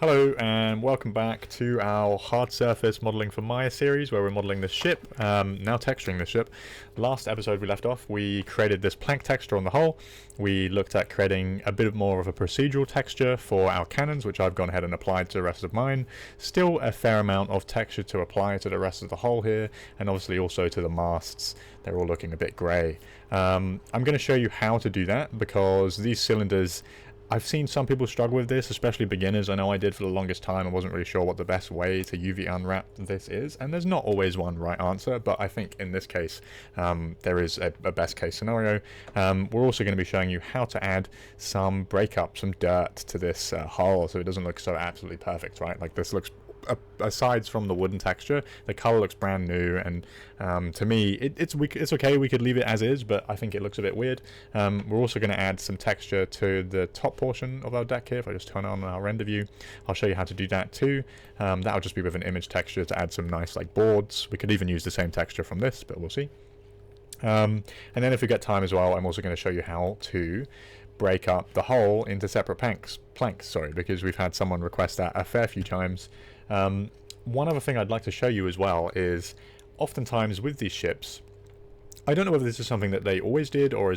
Hello and welcome back to our hard surface modeling for Maya series where we're modeling this ship, now texturing this ship. Last episode we left off, we created this plank texture on the hull. We looked at creating a bit more of a procedural texture for our cannons, which I've gone ahead and applied to the rest of mine. Still a fair amount of texture to apply to the rest of the hull here, and obviously also to the masts. They're all looking a bit grey. I'm going to show you how to do that because these cylinders, I've seen some people struggle with this, especially beginners. I know I did for the longest time. I wasn't really sure what the best way to UV unwrap this is, and there's not always one right answer, but I think in this case there is a best case scenario. We're also going to be showing you how to add some breakup, some dirt to this hull so it doesn't look so absolutely perfect, right? Like this looks, aside from the wooden texture, the color looks brand new, and to me it's okay. We could leave it as is, but I think it looks a bit weird. We're also going to add some texture to the top portion of our deck here. If I just turn on our render view, I'll show you how to do that too. That'll just be with an image texture to add some nice like boards. We could even use the same texture from this, but we'll see. And then if we get time as well, I'm also going to show you how to break up the hull into separate planks, because we've had someone request that a fair few times. One other thing I'd like to show you as well is oftentimes with these ships, I don't know whether this is something that they always did or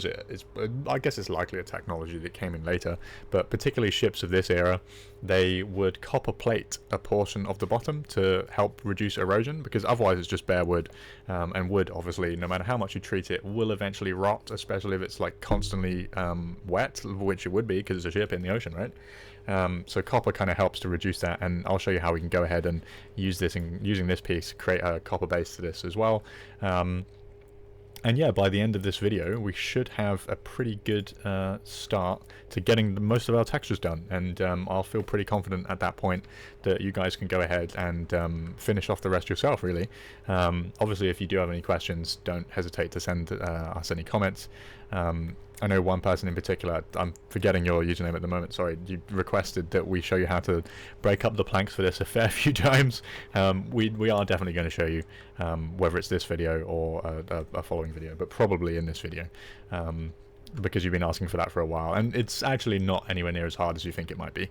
I guess it's likely a technology that came in later, but particularly ships of this era, they would copper plate a portion of the bottom to help reduce erosion, because otherwise it's just bare wood, and wood obviously, no matter how much you treat it, will eventually rot, especially if it's like constantly wet, which it would be because it's a ship in the ocean, right? So copper kind of helps to reduce that, and I'll show you how we can go ahead and use this, using this piece, create a copper base to this as well. And yeah, by the end of this video, we should have a pretty good start to getting most of our textures done. And I'll feel pretty confident at that point that you guys can go ahead and finish off the rest yourself, really. Obviously, if you do have any questions, don't hesitate to send us any comments. I know one person in particular, I'm forgetting your username at the moment, sorry, you requested that we show you how to break up the planks for this a fair few times. We are definitely going to show you, whether it's this video or a following video, but probably in this video, because you've been asking for that for a while, and it's actually not anywhere near as hard as you think it might be.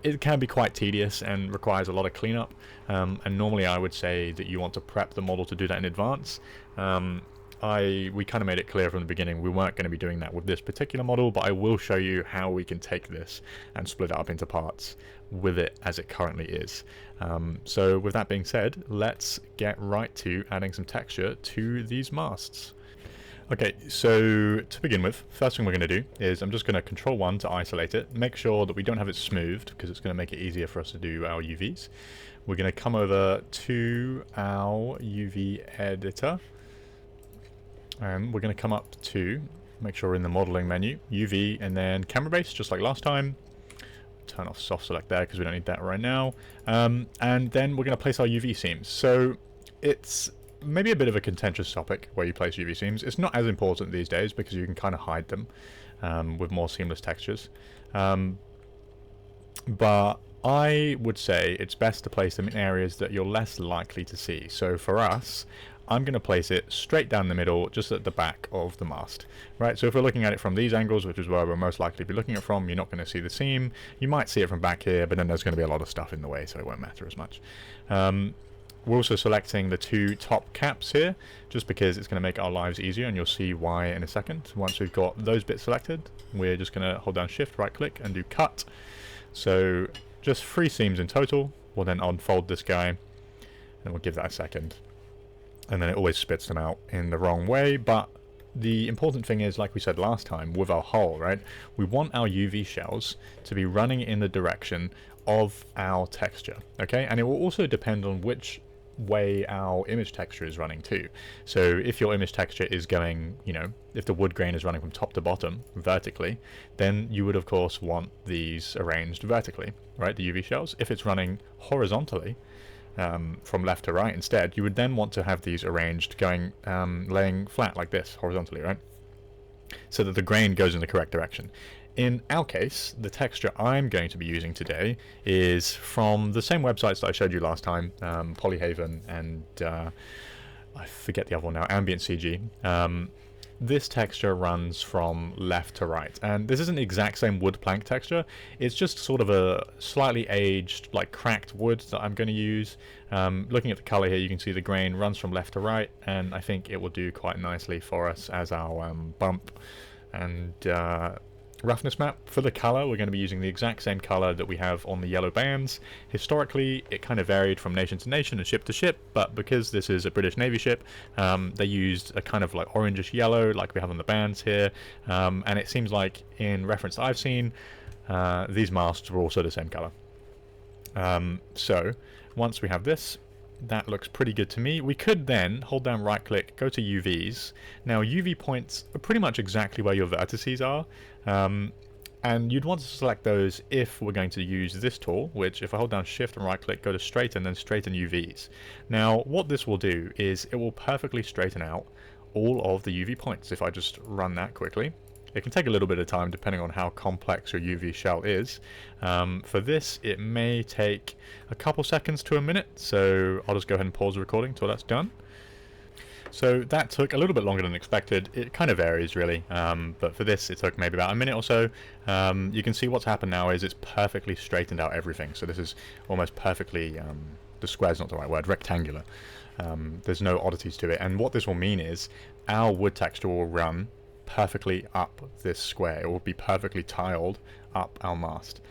It can be quite tedious and requires a lot of cleanup, and normally I would say that you want to prep the model to do that in advance. We kind of made it clear from the beginning we weren't going to be doing that with this particular model, but I will show you how we can take this and split it up into parts with it as it currently is. So with that being said, let's get right to adding some texture to these masts. Okay, so to begin with, first thing we're going to do is I'm just going to Control 1 to isolate it, make sure that we don't have it smoothed because it's going to make it easier for us to do our UVs. We're going to come over to our UV editor, and we're going to come up to, make sure we're in the modeling menu, UV, and then camera base, just like last time. Turn off soft select there because we don't need that right now. And then we're going to place our UV seams. So it's maybe a bit of a contentious topic where you place UV seams. It's not as important these days because you can kind of hide them with more seamless textures. But I would say it's best to place them in areas that you're less likely to see. So for us, I'm going to place it straight down the middle, just at the back of the mast, right? So if we're looking at it from these angles, which is where we're most likely to be looking at from, you're not going to see the seam. You might see it from back here, but then there's going to be a lot of stuff in the way, so it won't matter as much. We're also selecting the two top caps here, just because it's going to make our lives easier, and you'll see why in a second. Once we've got those bits selected, we're just going to hold down Shift, right click, and do cut. So just 3 seams in total. We'll then unfold this guy, and we'll give that a second. And then it always spits them out in the wrong way, but the important thing is, like we said last time with our hull, right, we want our UV shells to be running in the direction of our texture, okay? And it will also depend on which way our image texture is running too. So if your image texture is going, you know, if the wood grain is running from top to bottom vertically, then you would of course want these arranged vertically, right, the UV shells. If it's running horizontally, from left to right instead, you would then want to have these arranged going, laying flat like this, horizontally, right? So that the grain goes in the correct direction. In our case, the texture I'm going to be using today is from the same websites that I showed you last time, Polyhaven and I forget the other one now, Ambient CG. this texture runs from left to right, and this isn't the exact same wood plank texture. It's just sort of a slightly aged, like cracked wood that I'm going to use. Looking at the color here, you can see the grain runs from left to right, and I think it will do quite nicely for us as our bump and roughness map. For the color, we're going to be using the exact same color that we have on the yellow bands. Historically, it kind of varied from nation to nation and ship to ship, but because this is a British Navy ship, they used a kind of like orangish yellow like we have on the bands here, and it seems like in reference I've seen, these masts were also the same color. So once we have this, that looks pretty good to me. We could then hold down right click, go to UVs. Now UV points are pretty much exactly where your vertices are, and you'd want to select those if we're going to use this tool, which if I hold down shift and right click, go to straighten, then straighten UVs. Now what this will do is it will perfectly straighten out all of the UV points. If I just run that quickly, it can take a little bit of time depending on how complex your UV shell is. For this, it may take a couple seconds to a minute, so I'll just go ahead and pause the recording until that's done. So that took a little bit longer than expected. It kind of varies really, but for this it took maybe about a minute or so. You can see what's happened now is it's perfectly straightened out everything. So this is almost perfectly, the square's not the right word, rectangular. There's no oddities to it, and what this will mean is our wood texture will run perfectly up this square. It will be perfectly tiled up our mast,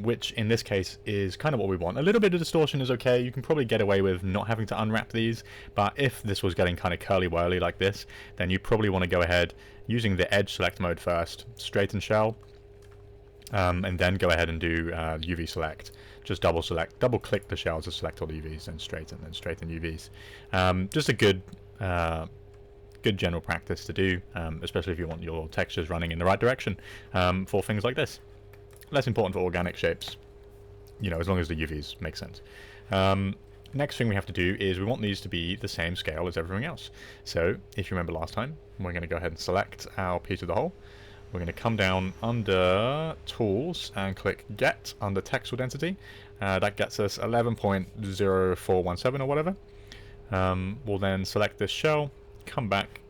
which in this case is kind of what we want. A little bit of distortion is okay. You can probably get away with not having to unwrap these, but if this was getting kind of curly-whirly like this, then you probably want to go ahead using the edge select mode first, straighten shell, and then go ahead and do UV select. Just double click the shell to select all the UVs and straighten UVs. Just a good general practice to do, especially if you want your textures running in the right direction for things like this. Less important for organic shapes, you know, as long as the UVs make sense. Next thing we have to do is we want these to be the same scale as everything else. So if you remember last time, we're going to go ahead and select our piece of the whole. We're going to come down under Tools and click Get under Texture Density. That gets us 11.0417 or whatever. We'll then select this shell, come back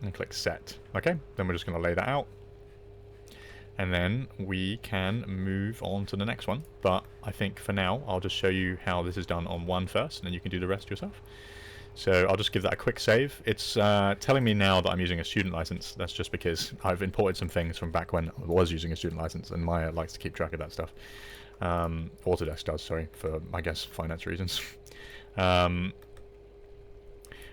and click Set. Okay, then we're just going to lay that out. And then we can move on to the next one. But I think for now, I'll just show you how this is done on one first, and then you can do the rest yourself. So I'll just give that a quick save. It's telling me now that I'm using a student license. That's just because I've imported some things from back when I was using a student license, and Maya likes to keep track of that stuff. Autodesk does, sorry, for, I guess, finance reasons. What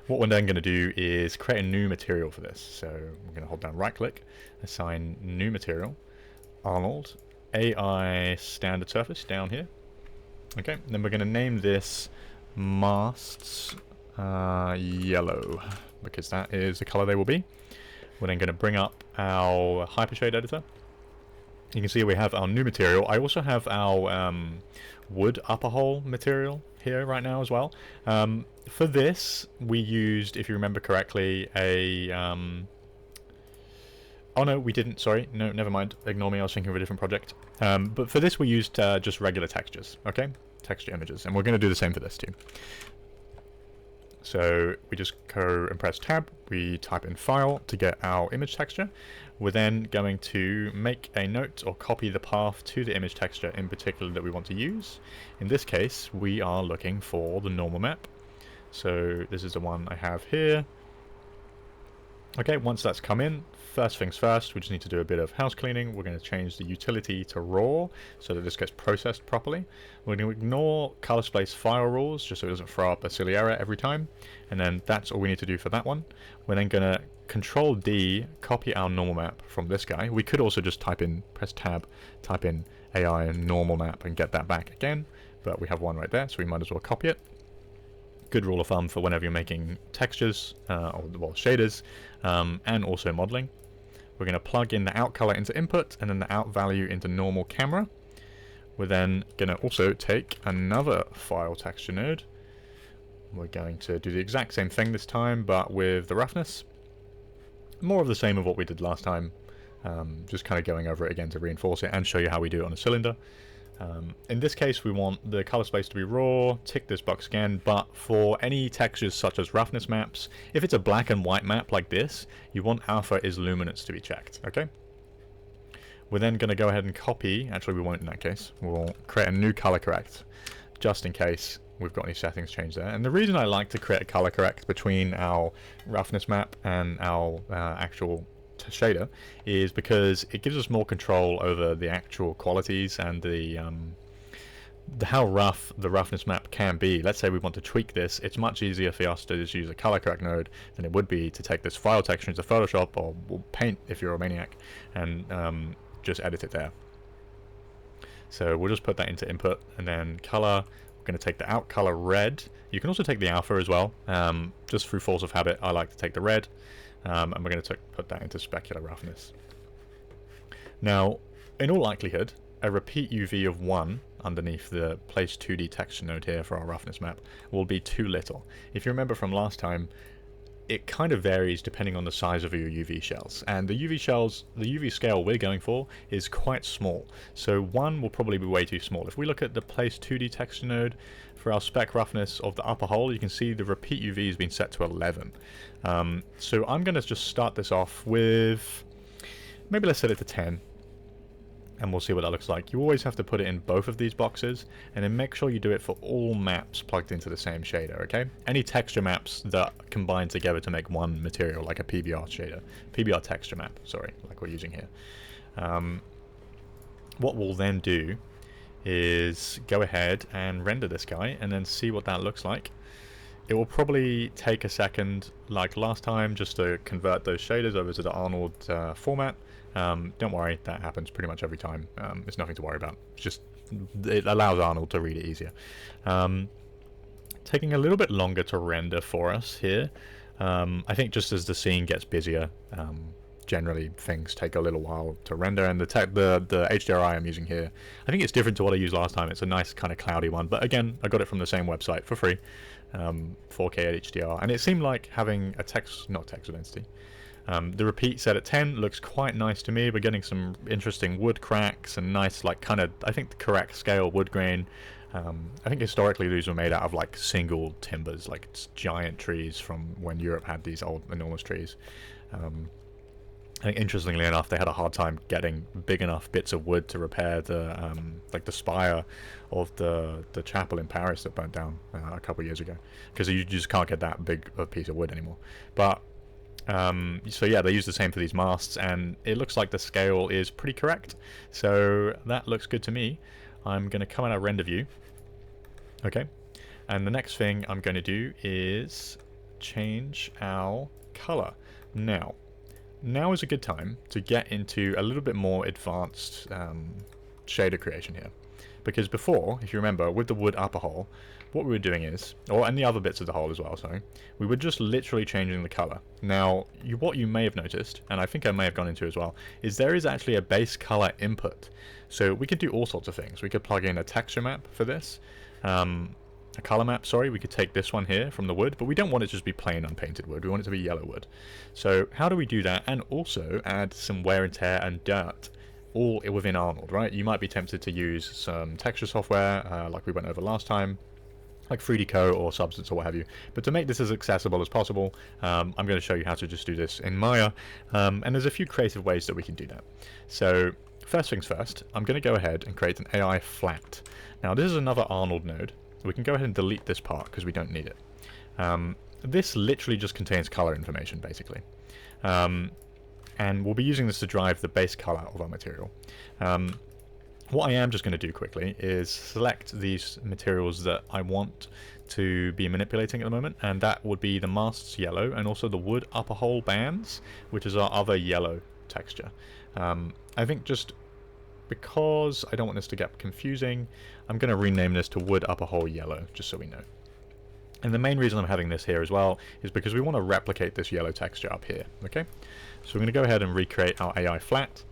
we're then going to do is create a new material for this. So we're going to hold down right click, assign new material, Arnold, AI standard surface down here. Okay, then we're going to name this masts yellow, because that is the color they will be. We're then going to bring up our Hypershade editor. You can see we have our new material. I also have our wood upper hole material here right now as well. For this, we used, if you remember correctly, a... oh no, we didn't, sorry. No, never mind. Ignore me, I was thinking of a different project. But for this, we used just regular textures, okay? Texture images. And we're going to do the same for this too. So we just go and press Tab. We type in File to get our image texture. We're then going to make a note or copy the path to the image texture in particular that we want to use. In this case, we are looking for the normal map. So this is the one I have here. Okay, once that's come in, first things first, we just need to do a bit of house cleaning. We're going to change the utility to raw so that this gets processed properly. We're going to ignore color space file rules just so it doesn't throw up a silly error every time. And then that's all we need to do for that one. We're then going to Control D, copy our normal map from this guy. We could also just press Tab, type in AI and normal map and get that back again. But we have one right there, so we might as well copy it. Good rule of thumb for whenever you're making textures, or well, shaders, and also modeling. We're going to plug in the out color into input and then the out value into normal camera. We're then going to also take another file texture node. We're going to do the exact same thing this time, but with the roughness. More of the same of what we did last time, just kind of going over it again to reinforce it and show you how we do it on a cylinder. In this case, we want the color space to be raw, tick this box again, but for any textures such as roughness maps, if it's a black and white map like this, you want alpha is luminance to be checked, okay? We're then going to go ahead and copy, actually we won't in that case, we'll create a new color correct, just in case we've got any settings changed there. And the reason I like to create a color correct between our roughness map and our actual shader is because it gives us more control over the actual qualities and the how rough the roughness map can be. Let's say we want to tweak this, it's much easier for us to just use a color correct node than it would be to take this file texture into Photoshop or Paint if you're a maniac and just edit it there. So we'll just put that into input, and then color, we're going to take the out color red. You can also take the alpha as well, just through force of habit I like to take the red. And we're going to put that into specular roughness. Now, in all likelihood, a repeat UV of 1 underneath the place 2D texture node here for our roughness map will be too little. If you remember from last time, it kind of varies depending on the size of your UV shells. And the UV shells, the UV scale we're going for is quite small. So 1 will probably be way too small. If we look at the place 2D texture node for our spec roughness of the upper hole, you can see the repeat UV has been set to 11. So I'm going to just start this off with, maybe let's set it to 10. And we'll see what that looks like. You always have to put it in both of these boxes, and then make sure you do it for all maps plugged into the same shader, okay? Any texture maps that combine together to make one material, like a PBR shader. PBR texture map, sorry, like we're using here. What we'll then do is go ahead and render this guy, and then see what that looks like. It will probably take a second, like last time, just to convert those shaders over to the Arnold format. Don't worry, that happens pretty much every time. It's nothing to worry about. It's just, it allows Arnold to read it easier. Taking a little bit longer to render for us here. I think just as the scene gets busier, generally things take a little while to render, and the HDRI I'm using here, I think it's different to what I used last time. It's a nice kind of cloudy one, but again, I got it from the same website for free, 4K HDR, and it seemed like having a not texture density. The repeat set at 10 looks quite nice to me. We're getting some interesting wood cracks and nice, like, kind of, I think the correct scale wood grain. I think historically these were made out of like single timbers, like giant trees from when Europe had these old enormous trees. I think interestingly enough, they had a hard time getting big enough bits of wood to repair the like the spire of the chapel in Paris that burnt down a couple of years ago, because you just can't get that big a piece of wood anymore. But so yeah, they use the same for these masts, and it looks like the scale is pretty correct. So that looks good to me. I'm going to come out of render view. Okay, and the next thing I'm going to do is change our color. Now is a good time to get into a little bit more advanced shader creation here, because before, if you remember, with the wood upper hole, what we were doing is, and the other bits of the hole as well, sorry, we were just literally changing the color. Now, what you may have noticed, and I think I may have gone into as well, is there is actually a base color input. So we could do all sorts of things. We could plug in a texture map for this, a color map, sorry. We could take this one here from the wood, but we don't want it to just be plain unpainted wood. We want it to be yellow wood. So how do we do that and also add some wear and tear and dirt all within Arnold, right? You might be tempted to use some texture software like we went over last time, like 3D Co or Substance or what have you. But to make this as accessible as possible, I'm going to show you how to just do this in Maya. And there's a few creative ways that we can do that. So first things first, I'm going to go ahead and create an AI flat. Now this is another Arnold node. We can go ahead and delete this part because we don't need it. This literally just contains color information, basically. And we'll be using this to drive the base color of our material. What I am just going to do quickly is select these materials that I want to be manipulating at the moment, and that would be the masts yellow and also the wood upper hole bands, which is our other yellow texture. I think just because I don't want this to get confusing, I'm going to rename this to wood upper hole yellow, just so we know. And the main reason I'm having this here as well is because we want to replicate this yellow texture up here, okay? So we're going to go ahead and recreate our AI flat,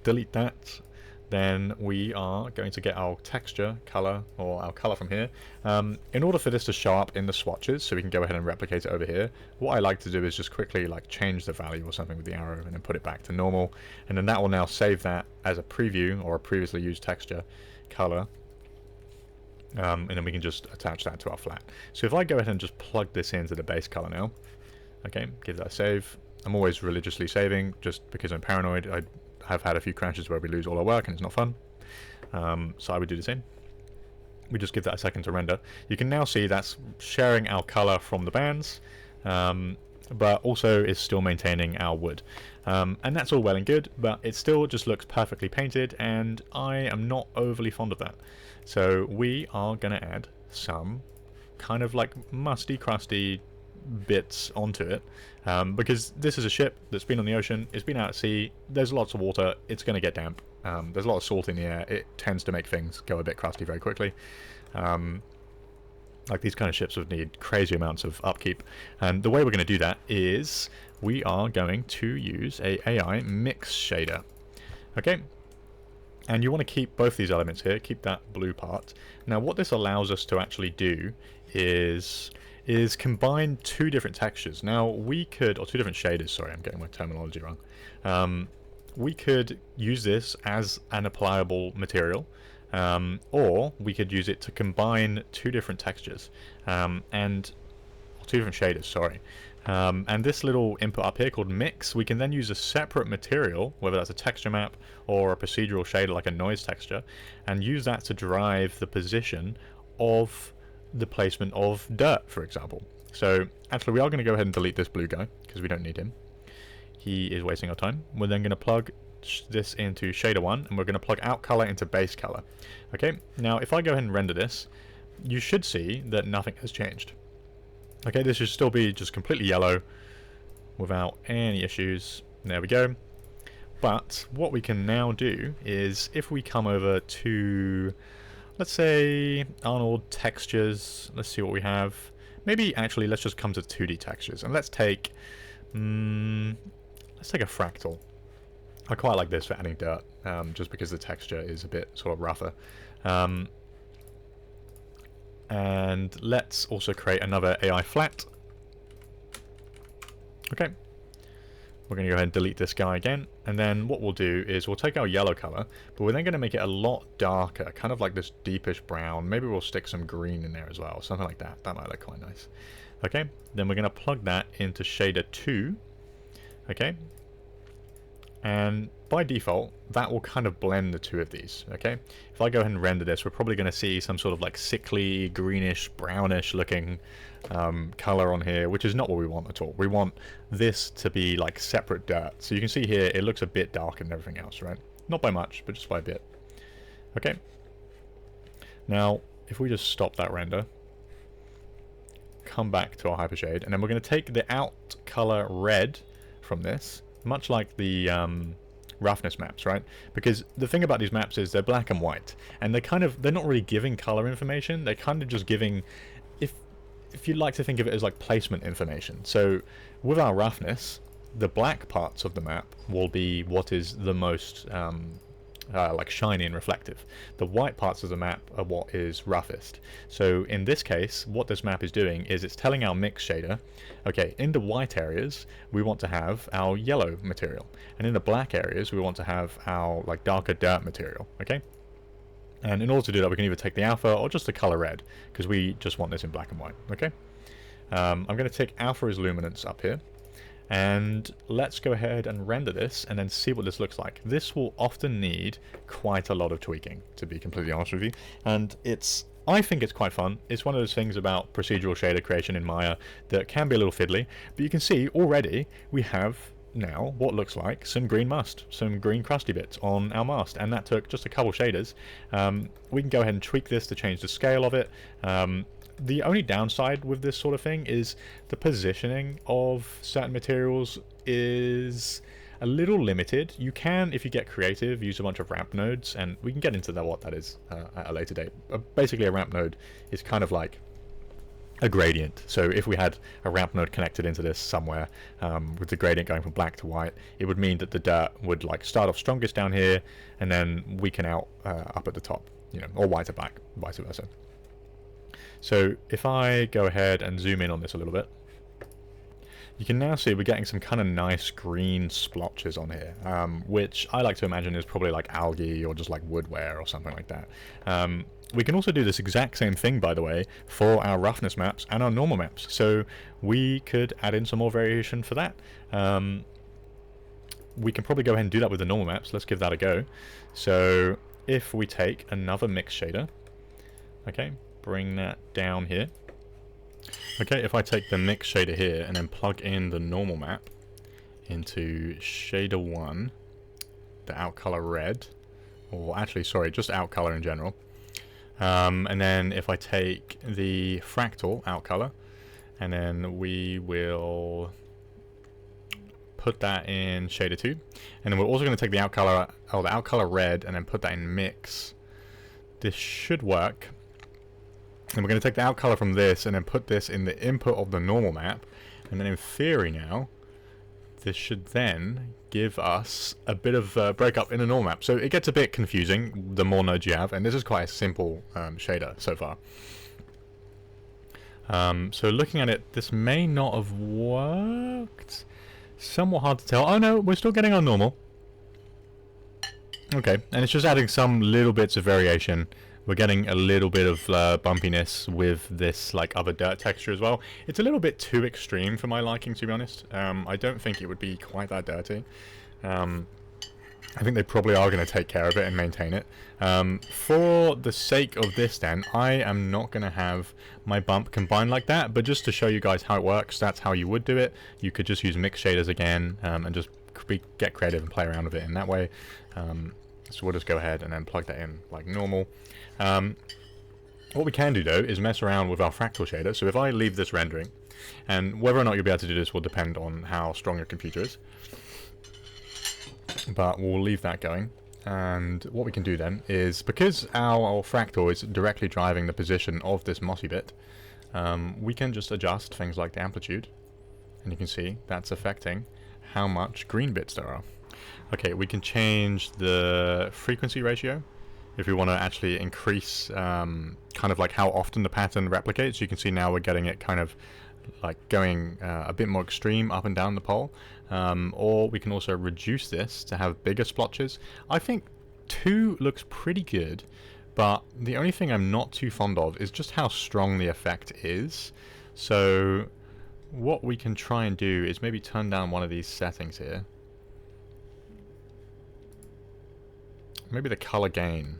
delete that. then we are going to get our texture color, or our color from here. In order for this to show up in the swatches, so we can go ahead and replicate it over here, what I like to do is just quickly like change the value or something with the arrow and then put it back to normal, and then that will now save that as a preview or a previously used texture color. And then we can just attach that to our flat. So if I go ahead and just plug this into the base color now, okay, give that a save. I'm always religiously saving just because I'm paranoid. I have had a few crashes where we lose all our work and it's not fun. So I would do the same. We just give that a second to render. You can now see that's sharing our color from the bands, but also is still maintaining our wood. And that's all well and good, but it still just looks perfectly painted, and I am not overly fond of that. So we are going to add some kind of like musty, crusty bits onto it, because this is a ship that's been on the ocean, it's been out at sea, there's lots of water, it's going to get damp, there's a lot of salt in the air, it tends to make things go a bit crusty very quickly. Like these kind of ships would need crazy amounts of upkeep, and the way we're going to do that is we are going to use a AI mix shader. Okay, and you want to keep both these elements here, keep that blue part. Now what this allows us to actually do is combine two different textures. Now we could, or two different shaders, sorry, I'm getting my terminology wrong. We could use this as an applicable material, or we could use it to combine two different textures, or two different shaders, sorry. And this little input up here called mix, we can then use a separate material, whether that's a texture map or a procedural shader like a noise texture, and use that to drive the position of the placement of dirt, for example. So actually we are going to go ahead and delete this blue guy because we don't need him. He is wasting our time. We're then going to plug this into shader 1, and we're going to plug out color into base color. Okay, now if I go ahead and render this, you should see that nothing has changed. Okay, this should still be just completely yellow without any issues. There we go. But what we can now do is, if we come over to, let's say, Arnold textures, let's see what we have. Maybe actually let's just come to 2D textures, and let's take a fractal. I quite like this for adding dirt, just because the texture is a bit sort of rougher. And let's also create another AI flat. Okay, we're going to go ahead and delete this guy again, and then what we'll do is we'll take our yellow color, but we're then going to make it a lot darker, kind of like this deepish brown. Maybe we'll stick some green in there as well, something like that. That might look quite nice. Okay, then we're going to plug that into shader 2. Okay, and by default that will kind of blend the two of these. Okay, if I go ahead and render this, we're probably going to see some sort of like sickly greenish brownish looking color on here, which is not what we want at all. We want this to be like separate dirt. So you can see here it looks a bit darker than everything else, right? Not by much, but just by a bit. Okay, now if we just stop that render, come back to our hypershade, and then we're going to take the out color red from this, much like the roughness maps, right? Because the thing about these maps is they're black and white, and they're not really giving color information. They're kind of just giving, if you'd like to think of it as like placement information. So with our roughness, the black parts of the map will be what is the most like shiny and reflective. The white parts of the map are what is roughest. So in this case, what this map is doing is it's telling our mix shader, okay, in the white areas we want to have our yellow material, and in the black areas we want to have our like darker dirt material. Okay, and in order to do that we can either take the alpha or just the color red, because we just want this in black and white. Okay, I'm going to take alpha as luminance up here, and let's go ahead and render this and then see what this looks like. This will often need quite a lot of tweaking, to be completely honest with you, and I think it's quite fun. It's one of those things about procedural shader creation in Maya that can be a little fiddly, but you can see already we have now what looks like some green must, some green crusty bits on our mast, and that took just a couple shaders. We can go ahead and tweak this to change the scale of it. The only downside with this sort of thing is the positioning of certain materials is a little limited. You can, if you get creative, use a bunch of ramp nodes, and we can get into what that is at a later date. Basically a ramp node is kind of like a gradient. So if we had a ramp node connected into this somewhere, with the gradient going from black to white, it would mean that the dirt would like start off strongest down here and then weaken out up at the top, you know, or white to black, vice versa. So if I go ahead and zoom in on this a little bit, you can now see we're getting some kind of nice green splotches on here, which I like to imagine is probably like algae or just like wood wear or something like that. We can also do this exact same thing, by the way, for our roughness maps and our normal maps. So we could add in some more variation for that. We can probably go ahead and do that with the normal maps. Let's give that a go. So if we take another mix shader, okay, bring that down here. Okay, if I take the mix shader here and then plug in the normal map into shader 1, the out color red, or actually, sorry, just out color in general. And then if I take the fractal out color, and then we will put that in shader 2, and then we're also going to take the out color, or the out color red, and then put that in mix. This should work. And we're going to take the out color from this and then put this in the input of the normal map, and then in theory now this should then give us a bit of breakup in a normal map. So it gets a bit confusing the more nodes you have, and this is quite a simple shader so far. So looking at it, this may not have worked. Somewhat hard to tell. Oh no, we're still getting our normal. Okay, and it's just adding some little bits of variation. We're getting a little bit of bumpiness with this like other dirt texture as well. It's a little bit too extreme for my liking, to be honest. I don't think it would be quite that dirty. I think they probably are going to take care of it and maintain it. For the sake of this then, I am not going to have my bump combined like that, but just to show you guys how it works, that's how you would do it. You could just use mix shaders again and just get creative and play around with it in that way. So we'll just go ahead and then plug that in like normal. What we can do though is mess around with our fractal shader. So if I leave this rendering, and whether or not you'll be able to do this will depend on how strong your computer is, but we'll leave that going. And what we can do then is, because our fractal is directly driving the position of this mossy bit, we can just adjust things like the amplitude, and you can see that's affecting how much green bits there are. Okay, we can change the frequency ratio if we want to actually increase kind of like how often the pattern replicates. You can see now we're getting it kind of like going a bit more extreme up and down the pole. Or we can also reduce this to have bigger splotches. I think 2 looks pretty good, but the only thing I'm not too fond of is just how strong the effect is. So what we can try and do is maybe turn down one of these settings here. Maybe the color gain.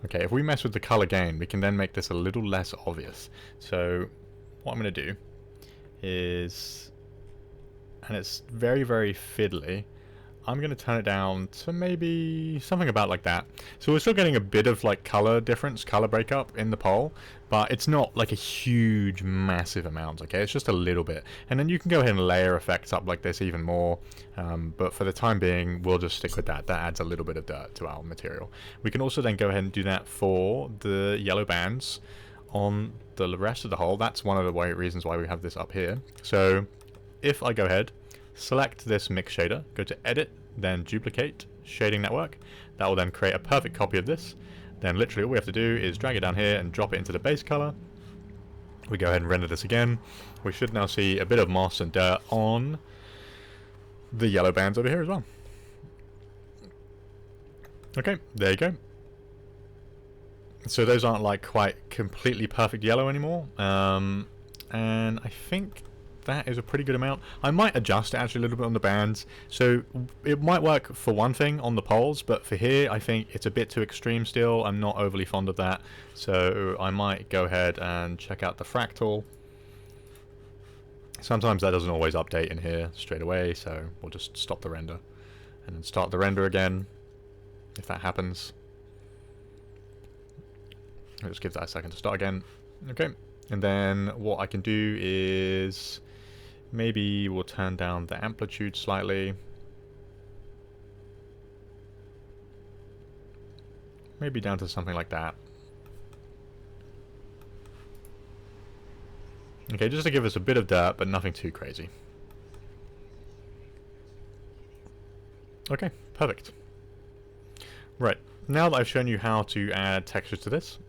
Okay, if we mess with the color gain, we can then make this a little less obvious. So what I'm going to do is, and it's very, very fiddly, I'm going to turn it down to maybe something about like that. So we're still getting a bit of like color difference, color breakup in the pole, but it's not like a huge, massive amount, okay? It's just a little bit. And then you can go ahead and layer effects up like this even more, but for the time being, we'll just stick with that. That adds a little bit of dirt to our material. We can also then go ahead and do that for the yellow bands on the rest of the hole. That's one of the reasons why we have this up here. So if I go ahead, select this mix shader, go to edit, then duplicate shading network, that will then create a perfect copy of this. Then literally all we have to do is drag it down here and drop it into the base color. We go ahead and render this again. We should now see a bit of moss and dirt on the yellow bands over here as well. Okay, there you go. So those aren't like quite completely perfect yellow anymore, and I think that is a pretty good amount. I might adjust it actually a little bit on the bands, so it might work for one thing on the poles, but for here I think it's a bit too extreme still. I'm not overly fond of that, so I might go ahead and check out the fractal. Sometimes that doesn't always update in here straight away, so we'll just stop the render and then start the render again if that happens. I'll just give that a second to start again. Okay, and then what I can do is maybe we'll turn down the amplitude slightly. Maybe down to something like that. Okay, just to give us a bit of dirt, but nothing too crazy. Okay, perfect. Right, now that I've shown you how to add textures to this,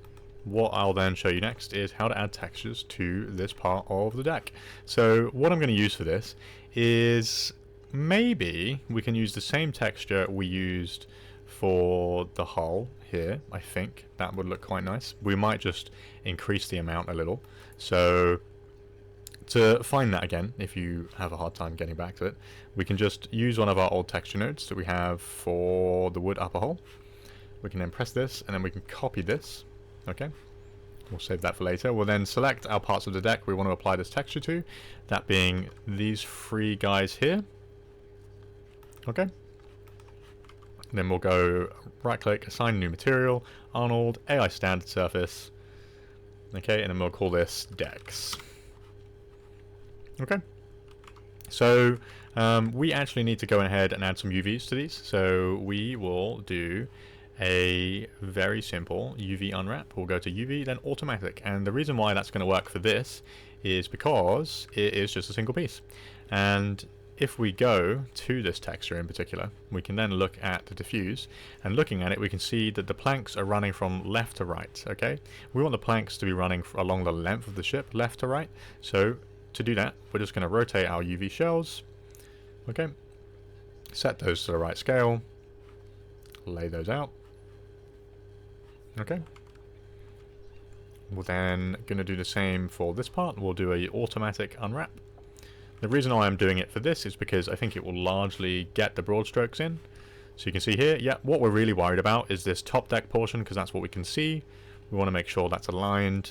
what I'll then show you next is how to add textures to this part of the deck. So what I'm going to use for this is maybe we can use the same texture we used for the hull here. I think that would look quite nice. We might just increase the amount a little. So to find that again, if you have a hard time getting back to it, we can just use one of our old texture nodes that we have for the wood upper hull. We can then press this, and then we can copy this. Okay, we'll save that for later. We'll then select our parts of the deck we want to apply this texture to, that being these three guys here. Okay, and then we'll go right click, assign new material, Arnold, AI standard surface. Okay, and then we'll call this decks. Okay, so we actually need to go ahead and add some UVs to these, so we will do a very simple UV unwrap. We'll go to UV, then automatic, and the reason why that's going to work for this is because it is just a single piece. And if we go to this texture in particular, we can then look at the diffuse, and looking at it we can see that the planks are running from left to right. Okay, we want the planks to be running along the length of the ship, left to right. So to do that, we're just going to rotate our UV shells. Okay, set those to the right scale, lay those out. Okay, we're then going to do the same for this part. We'll do a automatic unwrap. The reason why I'm doing it for this is because I think it will largely get the broad strokes in. So you can see here, yeah, what we're really worried about is this top deck portion, because that's what we can see. We want to make sure that's aligned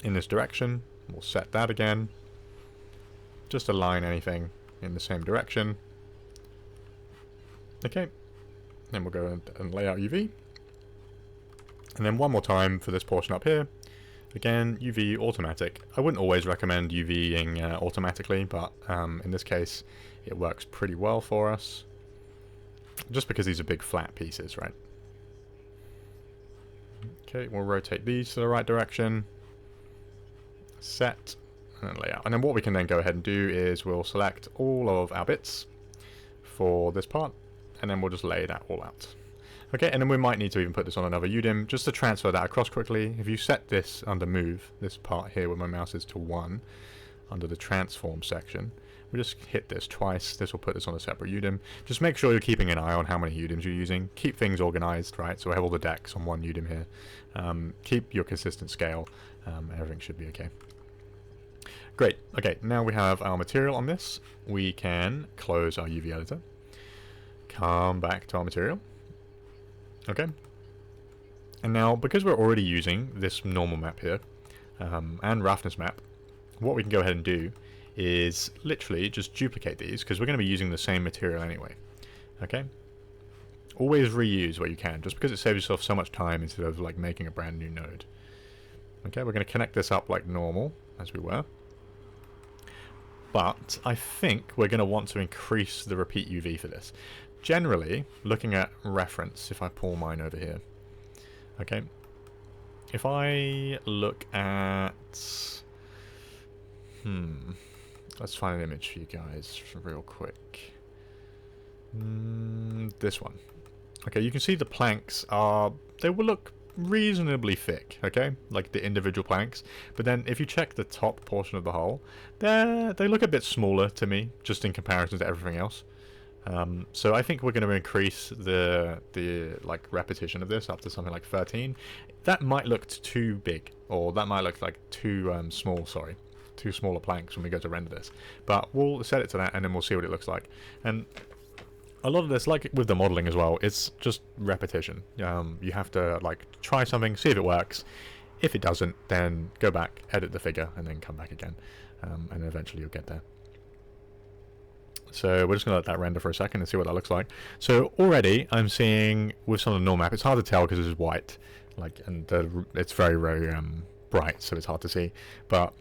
in this direction. We'll set that again. Just align anything in the same direction. Okay, then we'll go and lay out UV. And then one more time for this portion up here. Again, UV automatic. I wouldn't always recommend UVing automatically, but in this case it works pretty well for us. Just because these are big flat pieces, right? Okay, we'll rotate these to the right direction. Set, and then lay out. And then what we can then go ahead and do is we'll select all of our bits for this part, and then we'll just lay that all out. Okay, and then we might need to even put this on another UDIM just to transfer that across quickly. If you set this under move, this part here where my mouse is to 1, under the transform section, we just hit this twice. This will put this on a separate UDIM. Just make sure you're keeping an eye on how many UDIMs you're using. Keep things organized, right? So we have all the decks on one UDIM here. Keep your consistent scale, and everything should be okay. Great. Okay, now we have our material on this. We can close our UV editor. Come back to our material. Okay, and now because we're already using this normal map here and roughness map, what we can go ahead and do is literally just duplicate these, because we're going to be using the same material anyway. Okay, always reuse what you can, just because it saves yourself so much time instead of like making a brand new node. Okay, we're going to connect this up like normal as we were, but I think we're going to want to increase the repeat UV for this. Generally, looking at reference, if I pull mine over here, okay, if I look at, let's find an image for you guys real quick. This one. Okay, you can see the planks are, they will look reasonably thick, okay, like the individual planks, but then if you check the top portion of the hull, they look a bit smaller to me, just in comparison to everything else. So I think we're going to increase the like repetition of this up to something like 13. That might look too big, or that might look like too small, sorry, two smaller planks when we go to render this. But we'll set it to that, and then we'll see what it looks like. And a lot of this, like with the modeling as well, it's just repetition. You have to like try something, see if it works. If it doesn't, then go back, edit the figure, and then come back again, and eventually you'll get there. So we're just going to let that render for a second and see what that looks like. So already I'm seeing with some of the normal map, it's hard to tell because this is white, like, and it's very, very bright, so it's hard to see. But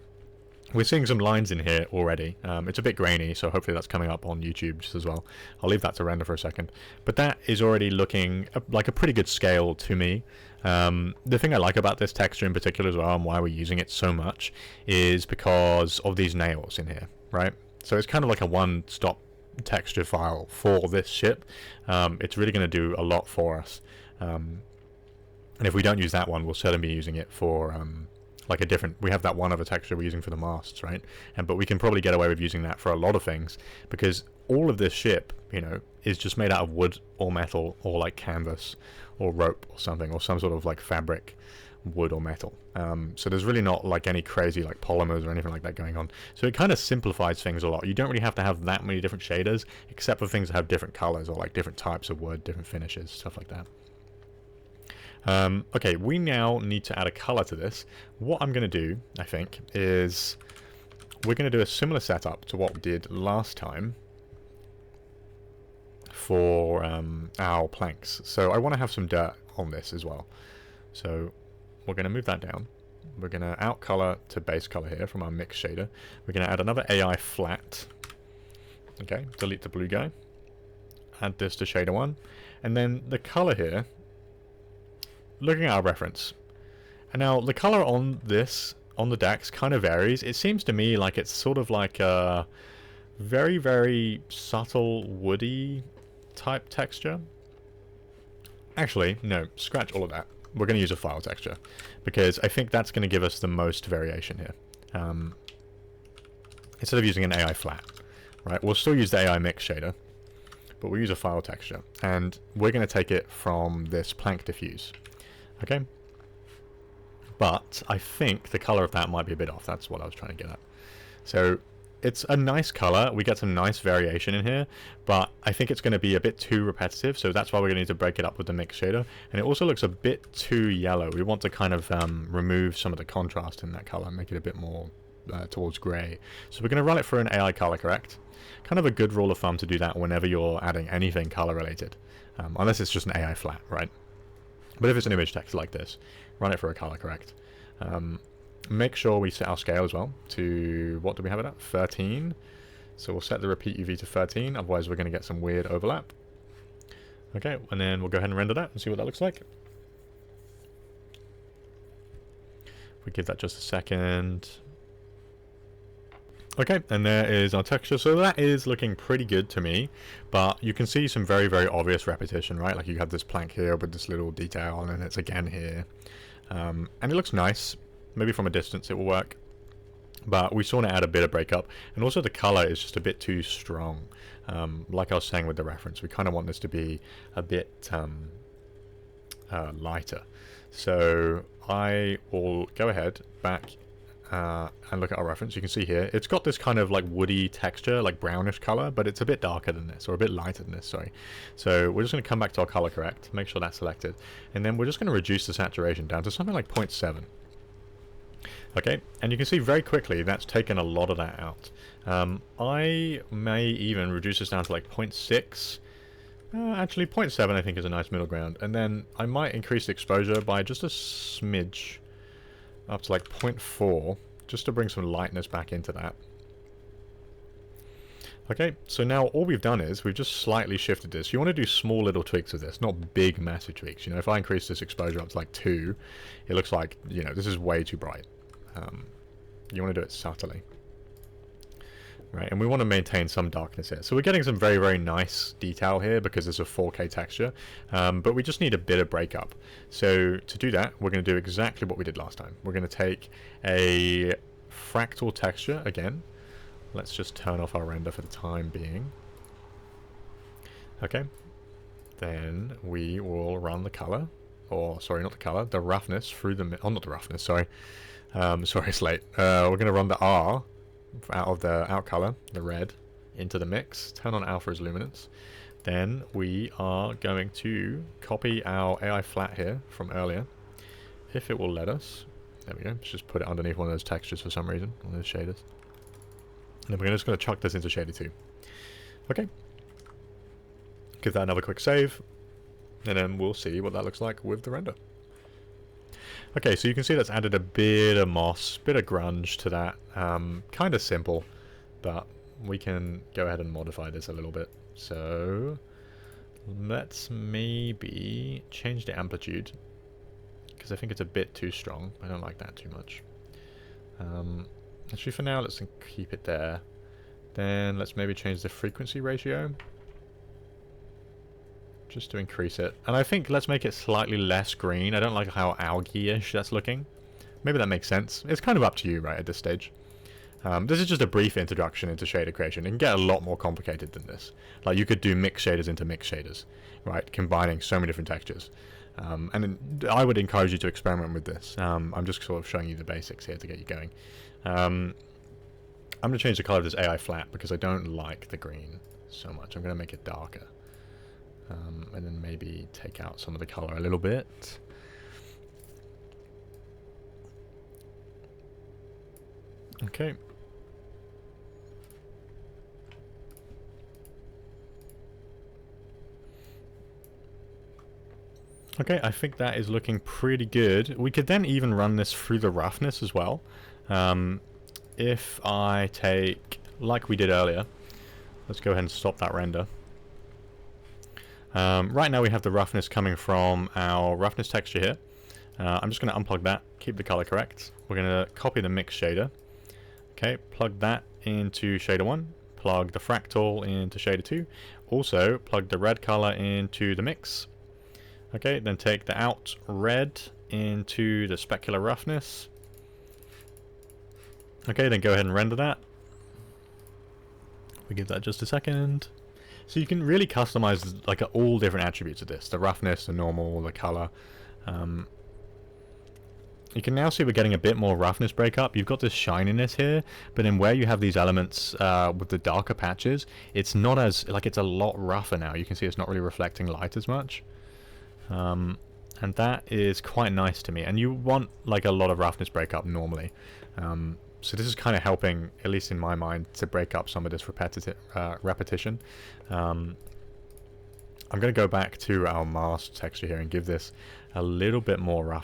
We're seeing some lines in here already. It's a bit grainy, so hopefully that's coming up on YouTube just as well. I'll leave that to render for a second. But that is already looking like a pretty good scale to me. The thing I like about this texture in particular as well, and why we're using it so much, is because of these nails in here, right? So it's kind of like a one-stop texture file for this ship. It's really going to do a lot for us. And if we don't use that one, we'll certainly be using it for... like a different, we have that one other texture we're using for the masts, right? But we can probably get away with using that for a lot of things, because all of this ship, you know, is just made out of wood or metal or like canvas or rope or something, or some sort of like fabric, wood or metal. So there's really not like any crazy like polymers or anything like that going on. So it kind of simplifies things a lot. You don't really have to have that many different shaders, except for things that have different colors or like different types of wood, different finishes, stuff like that. Okay, we now need to add a color to this. What I'm going to do, I think, is we're going to do a similar setup to what we did last time for our planks. So I want to have some dirt on this as well. So we're going to move that down. We're going to out color to base color here from our mix shader. We're going to add another AI flat. Okay, delete the blue guy. Add this to shader 1. And then the color here, looking at our reference, and now the color on this, on the decks, kind of varies. It seems to me like it's sort of like a very, very subtle woody type texture. Actually, no, scratch all of that. We're going to use a file texture, because I think that's going to give us the most variation here. Instead of using an AI flat, right? We'll still use the AI mix shader, but we'll use a file texture, and we're going to take it from this plank diffuse. Okay, but I think the color of that might be a bit off. That's what I was trying to get at. So it's a nice color. We get some nice variation in here, but I think it's going to be a bit too repetitive. So that's why we're going to need to break it up with the mix shader. And it also looks a bit too yellow. We want to kind of remove some of the contrast in that color, make it a bit more towards gray. So we're going to run it for an AI color correct. Kind of a good rule of thumb to do that whenever you're adding anything color related, unless it's just an AI flat, right? But if it's an image text like this, run it for a color correct. Make sure we set our scale as well to, what do we have it at? 13. So we'll set the repeat UV to 13, otherwise we're going to get some weird overlap. Okay, and then we'll go ahead and render that and see what that looks like. We give that just a second. Okay, and there is our texture. So that is looking pretty good to me, but you can see some very, very obvious repetition, right? Like you have this plank here with this little detail, and then it's again here. And it looks nice. Maybe from a distance it will work. But we sort of add a bit of breakup, and also the color is just a bit too strong. Like I was saying with the reference, we kind of want this to be a bit lighter. So I will go ahead back and look at our reference. You can see here it's got this kind of like woody texture, like brownish color, but it's a bit darker than this, or a bit lighter than this, sorry. So we're just going to come back to our color correct, make sure that's selected, and then we're just going to reduce the saturation down to something like 0.7. Okay, and you can see very quickly that's taken a lot of that out. I may even reduce this down to like 0.6. Actually 0.7 I think is a nice middle ground, and then I might increase the exposure by just a smidge up to like 0.4, just to bring some lightness back into that. Okay, so now all we've done is we've just slightly shifted this. You want to do small little tweaks with this, not big massive tweaks. You know, if I increase this exposure up to like 2, it looks like, you know, this is way too bright. You want to do it subtly. Right, and we want to maintain some darkness here. So we're getting some very, very nice detail here because it's a 4K texture, but we just need a bit of breakup. So to do that, we're going to do exactly what we did last time. We're going to take a fractal texture again. Let's just turn off our render for the time being. Okay, then we will run the color, or sorry, not the color, the roughness through the, oh, not the roughness, sorry. Sorry, it's late. We're going to run the R out of the out color, the red, into the mix, turn on alpha as luminance. Then we are going to copy our AI flat here from earlier, if it will let us. There we go. Let's just put it underneath one of those textures for some reason, one of those shaders. And then we're just going to chuck this into shader 2. Okay. Give that another quick save, and then we'll see what that looks like with the render. Okay, so you can see that's added a bit of moss, bit of grunge to that. Kind of simple, but we can go ahead and modify this a little bit. So let's maybe change the amplitude, because I think it's a bit too strong. I don't like that too much. Actually, for now, let's keep it there. Then let's maybe change the frequency ratio, just to increase it. And I think let's make it slightly less green. I don't like how algae-ish that's looking. Maybe that makes sense. It's kind of up to you, right, at this stage. This is just a brief introduction into shader creation. It can get a lot more complicated than this. Like, you could do mixed shaders into mixed shaders, right, combining so many different textures. And I would encourage you to experiment with this. I'm just sort of showing you the basics here to get you going. I'm going to change the color of this AI flat because I don't like the green so much. I'm going to make it darker. And then maybe take out some of the color a little bit. Okay. Okay, I think that is looking pretty good. We could then even run this through the roughness as well. If I take, like we did earlier, let's go ahead and stop that render. Right now we have the roughness coming from our roughness texture here. I'm just going to unplug that, keep the color correct. We're going to copy the mix shader. Okay, plug that into shader 1, plug the fractal into shader 2, also plug the red color into the mix. Okay, then take the out red into the specular roughness. Okay, then go ahead and render that. We give that just a second. So you can really customize like all different attributes of this: the roughness, the normal, the color. You can now see we're getting a bit more roughness breakup. You've got this shininess here, but then where you have these elements with the darker patches, it's not as, like, it's a lot rougher now. You can see it's not really reflecting light as much. And that is quite nice to me. And you want like a lot of roughness breakup normally. So this is kind of helping, at least in my mind, to break up some of this repetition. I'm going to go back to our mask texture here and give this a little bit more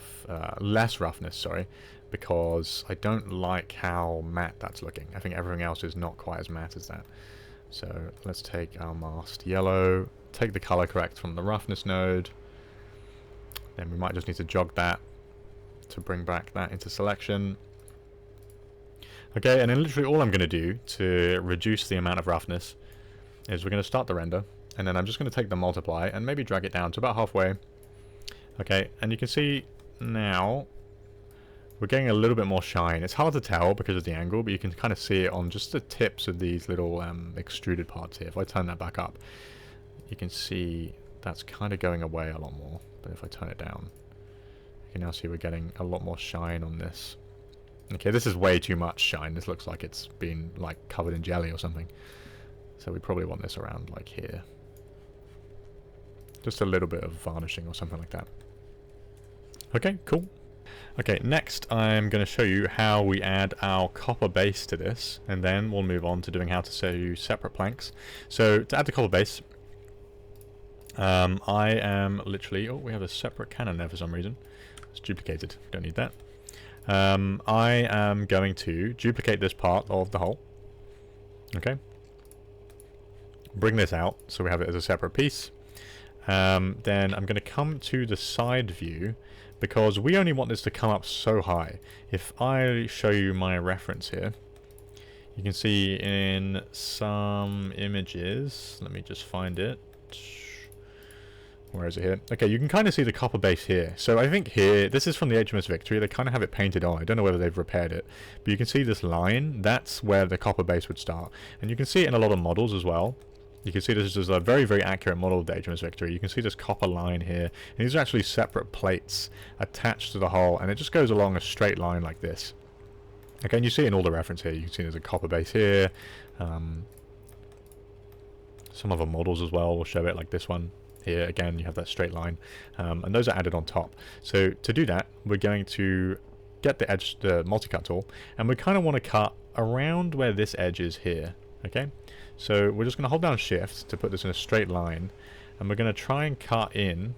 less roughness, sorry, because I don't like how matte that's looking. I think everything else is not quite as matte as that. So let's take our masked yellow, take the color correct from the roughness node. Then we might just need to jog that to bring back that into selection. Okay, and then literally all I'm going to do to reduce the amount of roughness is we're going to start the render, and then I'm just going to take the multiply and maybe drag it down to about halfway. Okay, and you can see now we're getting a little bit more shine. It's hard to tell because of the angle, but you can kind of see it on just the tips of these little extruded parts here. If I turn that back up, you can see that's kind of going away a lot more. But if I turn it down, you can now see we're getting a lot more shine on this. Okay, this is way too much shine. This looks like it's been like covered in jelly or something. So we probably want this around like here. Just a little bit of varnishing or something like that. Okay, cool. Okay, next I'm going to show you how we add our copper base to this, and then we'll move on to doing how to sew separate planks. So to add the copper base, I am literally... Oh, we have a separate cannon there for some reason. It's duplicated. Don't need that. I am going to duplicate this part of the hole. Okay. Bring this out so we have it as a separate piece. Then I'm going to come to the side view because we only want this to come up so high. If I show you my reference here, you can see in some images, let me just find it. Where is it here? Okay, you can kind of see the copper base here. So I think here, this is from the HMS Victory. They kind of have it painted on. I don't know whether they've repaired it. But you can see this line. That's where the copper base would start. And you can see it in a lot of models as well. You can see this is a very, very accurate model of the HMS Victory. You can see this copper line here. And these are actually separate plates attached to the hull. And it just goes along a straight line like this. Okay, and you see it in all the reference here. You can see there's a copper base here. Some other models as well will show it, like this one. Here again you have that straight line, and those are added on top. So to do that, we're going to get the edge, the multi-cut tool, and we kind of want to cut around where this edge is here. Okay, so we're just going to hold down shift to put this in a straight line, and we're going to try and cut in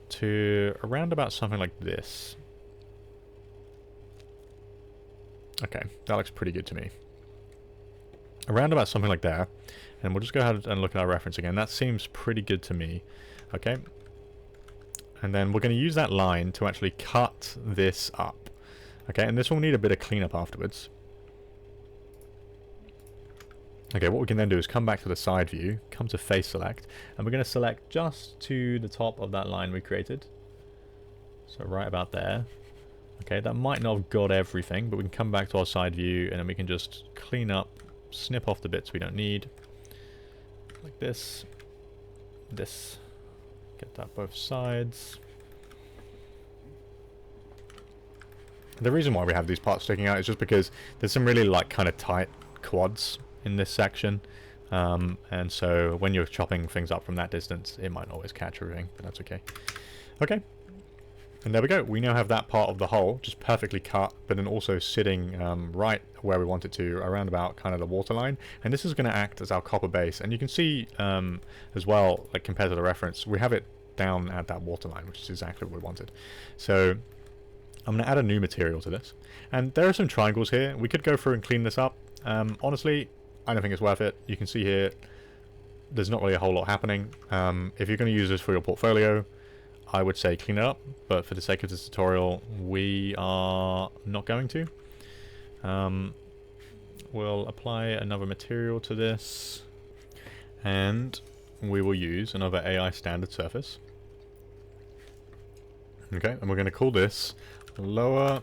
to around about something like this. Okay, that looks pretty good to me. Around about something like that. And we'll just go ahead and look at our reference again. That seems pretty good to me. Okay. And then we're going to use that line to actually cut this up. Okay, and this will need a bit of cleanup afterwards. Okay, what we can then do is come back to the side view, come to face select, and we're going to select just to the top of that line we created. So right about there. Okay, that might not have got everything, but we can come back to our side view and then we can just clean up, snip off the bits we don't need. Like this. This. Get that both sides. The reason why we have these parts sticking out is just because there's some really like kind of tight quads in this section. And so when you're chopping things up from that distance, it might not always catch everything, but that's okay. Okay. And there we go. We now have that part of the hole just perfectly cut, but then also sitting right where we want it to, around about kind of the waterline. And this is going to act as our copper base. And you can see as well, like compared to the reference, we have it down at that waterline, which is exactly what we wanted. So I'm going to add a new material to this. And there are some triangles here. We could go through and clean this up. Honestly, I don't think it's worth it. You can see here, there's not really a whole lot happening. If you're going to use this for your portfolio, I would say clean it up, but for the sake of this tutorial, we are not going to. We'll apply another material to this, and we will use another AI standard surface. Okay, and we're going to call this lower,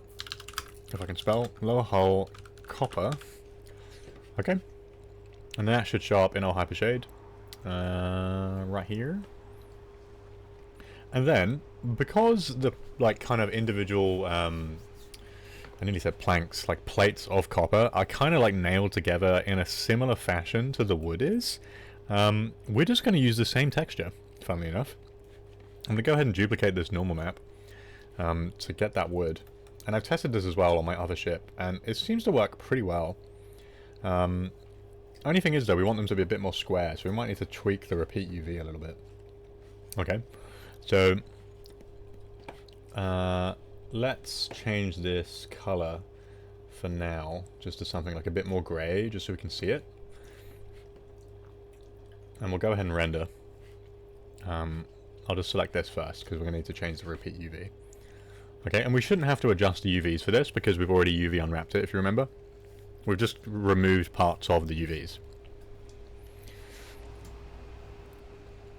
if I can spell, lower hull copper. Okay, and that should show up in our hypershade right here. And then, because the, like, kind of individual, I nearly said planks, like plates of copper, are kind of, like, nailed together in a similar fashion to the wood is, we're just going to use the same texture, funnily enough. I'm going to go ahead and duplicate this normal map to get that wood. And I've tested this as well on my other ship, and it seems to work pretty well. Only thing is, though, we want them to be a bit more square, so we might need to tweak the repeat UV a little bit. Okay. So, let's change this color for now, just to something like a bit more grey, just so we can see it. And we'll go ahead and render. I'll just select this first, because we're going to need to change the repeat UV. Okay, and we shouldn't have to adjust the UVs for this, because we've already UV unwrapped it, if you remember. We've just removed parts of the UVs.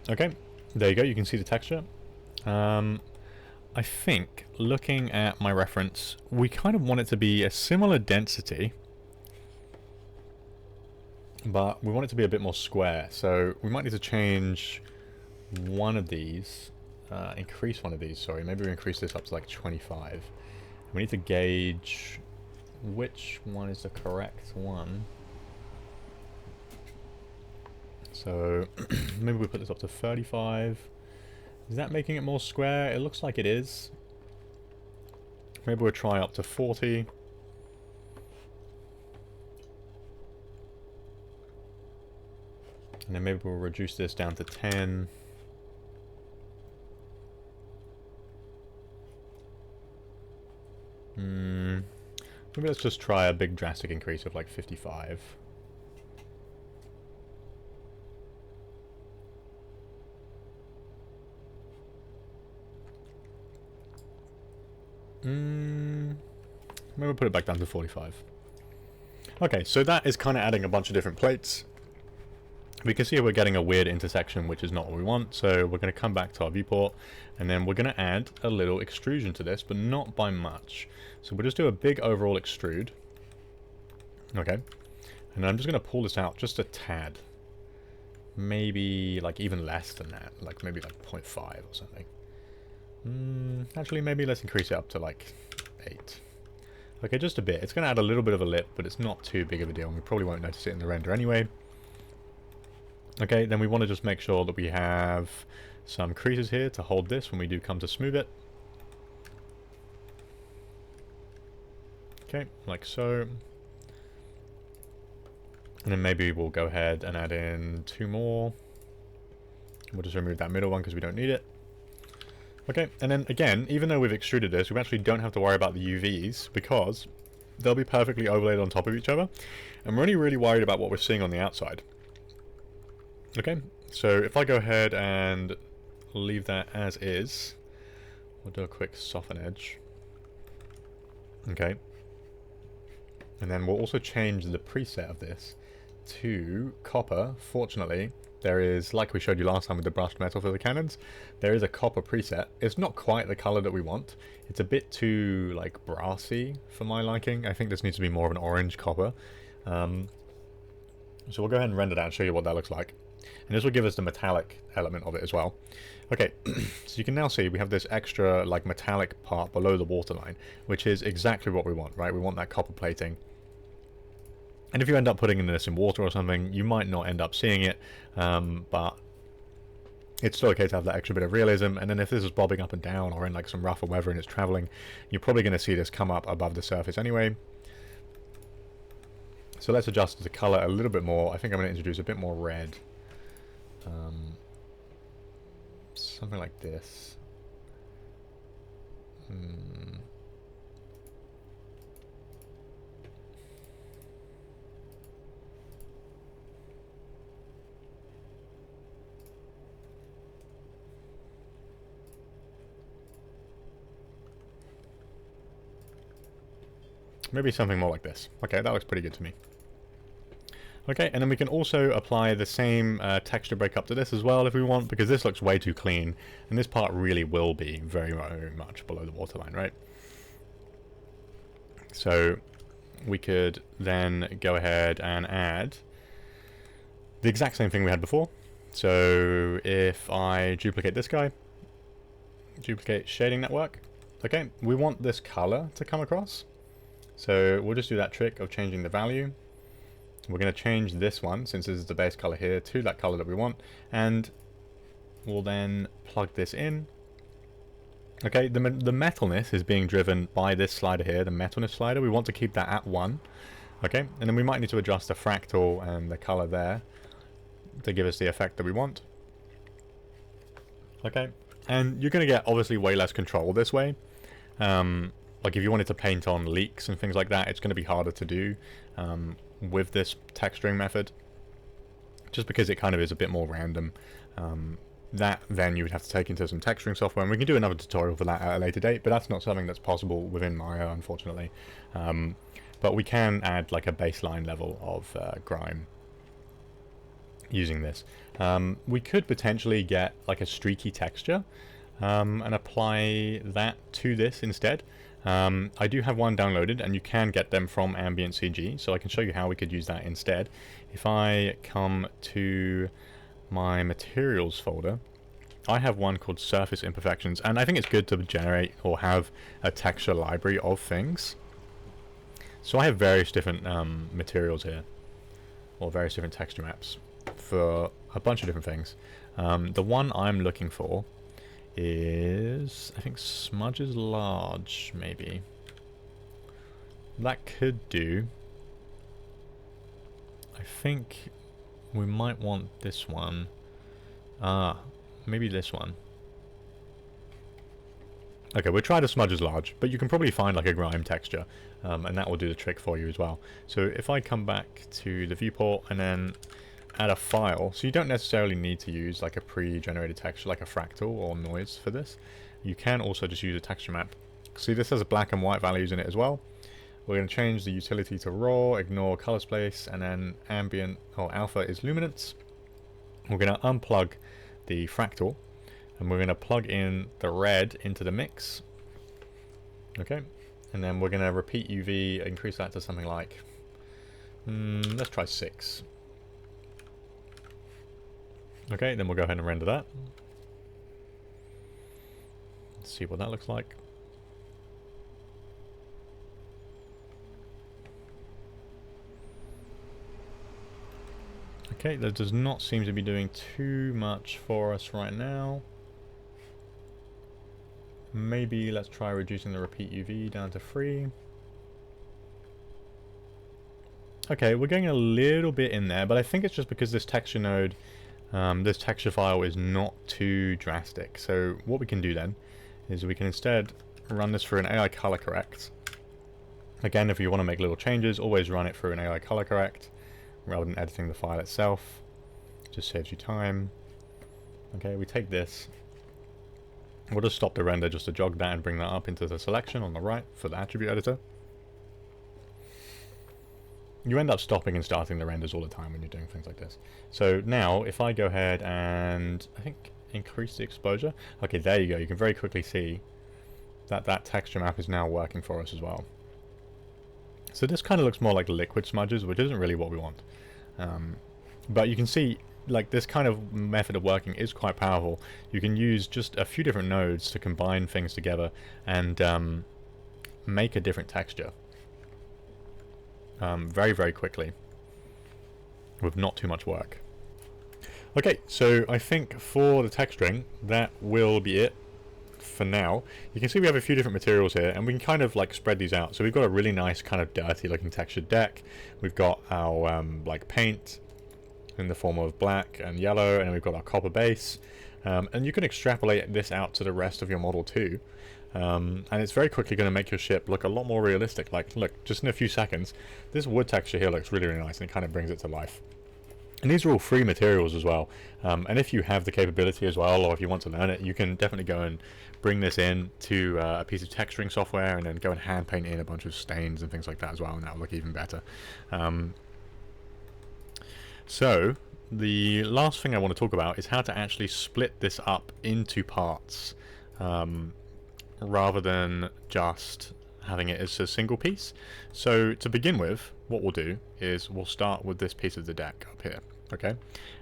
Okay. There you go, you can see the texture. I think, looking at my reference, we kind of want it to be a similar density, but we want it to be a bit more square, so we might need to change one of these, increase one of these, sorry, maybe we increase this up to like 25. We need to gauge which one is the correct one. So maybe we put this up to 35. Is that making it more square? It looks like it is. Maybe we'll try up to 40. And then maybe we'll reduce this down to 10. Maybe let's just try a big drastic increase of like 55. Maybe we'll put it back down to 45. Okay, so that is kind of adding a bunch of different plates. We can see we're getting a weird intersection, which is not what we want, so we're going to come back to our viewport, and then we're going to add a little extrusion to this, but not by much. So we'll just do a big overall extrude. Okay, and I'm just going to pull this out just a tad. Maybe like even less than that, like maybe like 0.5 or something. Actually, maybe let's increase it up to like 8. Okay, just a bit. It's going to add a little bit of a lip, but it's not too big of a deal, and we probably won't notice it in the render anyway. Okay, then we want to just make sure that we have some creases here to hold this when we do come to smooth it. Okay, like so. And then maybe we'll go ahead and add in 2 more. We'll just remove that middle one because we don't need it. Okay, and then again, even though we've extruded this, we actually don't have to worry about the UVs because they'll be perfectly overlaid on top of each other. And we're only really worried about what we're seeing on the outside. Okay, so if I go ahead and leave that as is, we'll do a quick soften edge. Okay. And then we'll also change the preset of this to copper. Fortunately, there is, like we showed you last time with the brushed metal for the cannons, there is a copper preset. It's not quite the color that we want. It's a bit too, like, brassy for my liking. I think this needs to be more of an orange copper. So we'll go ahead and render that and show you what that looks like. And this will give us the metallic element of it as well. Okay, so you can now see we have this extra, like, metallic part below the waterline, which is exactly what we want, right? We want that copper plating. And if you end up putting this in water or something, you might not end up seeing it, but it's still okay to have that extra bit of realism. And then if this is bobbing up and down or in like some rougher weather and it's traveling, you're probably going to see this come up above the surface anyway. So let's adjust the color a little bit more. I think I'm going to introduce a bit more red. Something like this. Maybe something more like this. Okay, that looks pretty good to me. Okay, and then we can also apply the same texture breakup to this as well if we want, because this looks way too clean, and this part really will be very, very much below the waterline, right? So we could then go ahead and add the exact same thing we had before. So if I duplicate this guy, duplicate shading network, okay, we want this color to come across. So we'll just do that trick of changing the value. We're going to change this one, since this is the base color here, to that color that we want, and we'll then plug this in. Okay, the metalness is being driven by this slider here, the metalness slider. We want to keep that at 1. Okay, and then we might need to adjust the fractal and the color there to give us the effect that we want. Okay, and you're going to get obviously way less control this way. Like if you wanted to paint on leaks and things like that, it's going to be harder to do with this texturing method, just because it kind of is a bit more random. That then you would have to take into some texturing software, and we can do another tutorial for that at a later date, but that's not something that's possible within Maya, unfortunately. But we can add like a baseline level of grime using this. We could potentially get like a streaky texture and apply that to this instead. I do have one downloaded, and you can get them from Ambient CG, so I can show you how we could use that instead. If I come to my materials folder, I have one called Surface Imperfections, and I think it's good to generate or have a texture library of things. So I have various different materials here, or various different texture maps for a bunch of different things. The one I'm looking for is, I think, smudges large, maybe. That could do. I think we might want this one. Maybe this one. Okay, we'll try the smudges large, but you can probably find like a grime texture, and that will do the trick for you as well. So if I come back to the viewport and then add a file, so you don't necessarily need to use like a pre-generated texture like a fractal or noise for this. You can also just use a texture map. See, this has black and white values in it as well. We're going to change the utility to raw, ignore color space, and then ambient or alpha is luminance. We're going to unplug the fractal, and we're going to plug in the red into the mix. Okay, and then we're going to repeat UV, increase that to something like, let's try 6. Okay, then we'll go ahead and render that. Let's see what that looks like. Okay, that does not seem to be doing too much for us right now. Maybe let's try reducing the repeat UV down to 3. Okay, we're getting a little bit in there, but I think it's just because this texture node, this texture file is not too drastic. So what we can do then is we can instead run this through an AI color correct. Again, if you want to make little changes, always run it through an AI color correct rather than editing the file itself. Just saves you time. Okay, we take this. We'll just stop the render just to jog that and bring that up into the selection on the right for the attribute editor. You end up stopping and starting the renders all the time when you're doing things like this. So now, if I go ahead and, I think, increase the exposure. Okay, there you go. You can very quickly see that that texture map is now working for us as well. So this kind of looks more like liquid smudges, which isn't really what we want. But you can see, like, this kind of method of working is quite powerful. You can use just a few different nodes to combine things together and make a different texture. Very, very quickly, with not too much work. Okay, so I think for the texturing, that will be it for now. You can see we have a few different materials here, and we can kind of like spread these out. So we've got a really nice kind of dirty looking textured deck. We've got our like paint in the form of black and yellow, and we've got our copper base. And you can extrapolate this out to the rest of your model too. And it's very quickly going to make your ship look a lot more realistic. Like, look, just in a few seconds, this wood texture here looks really, really nice, and it kind of brings it to life. And these are all free materials as well. And if you have the capability as well, or if you want to learn it, you can definitely go and bring this in to a piece of texturing software and then go and hand paint in a bunch of stains and things like that as well, and that will look even better. So the last thing I want to talk about is how to actually split this up into parts, rather than just having it as a single piece. So to begin with, what we'll do is we'll start with this piece of the deck up here, okay?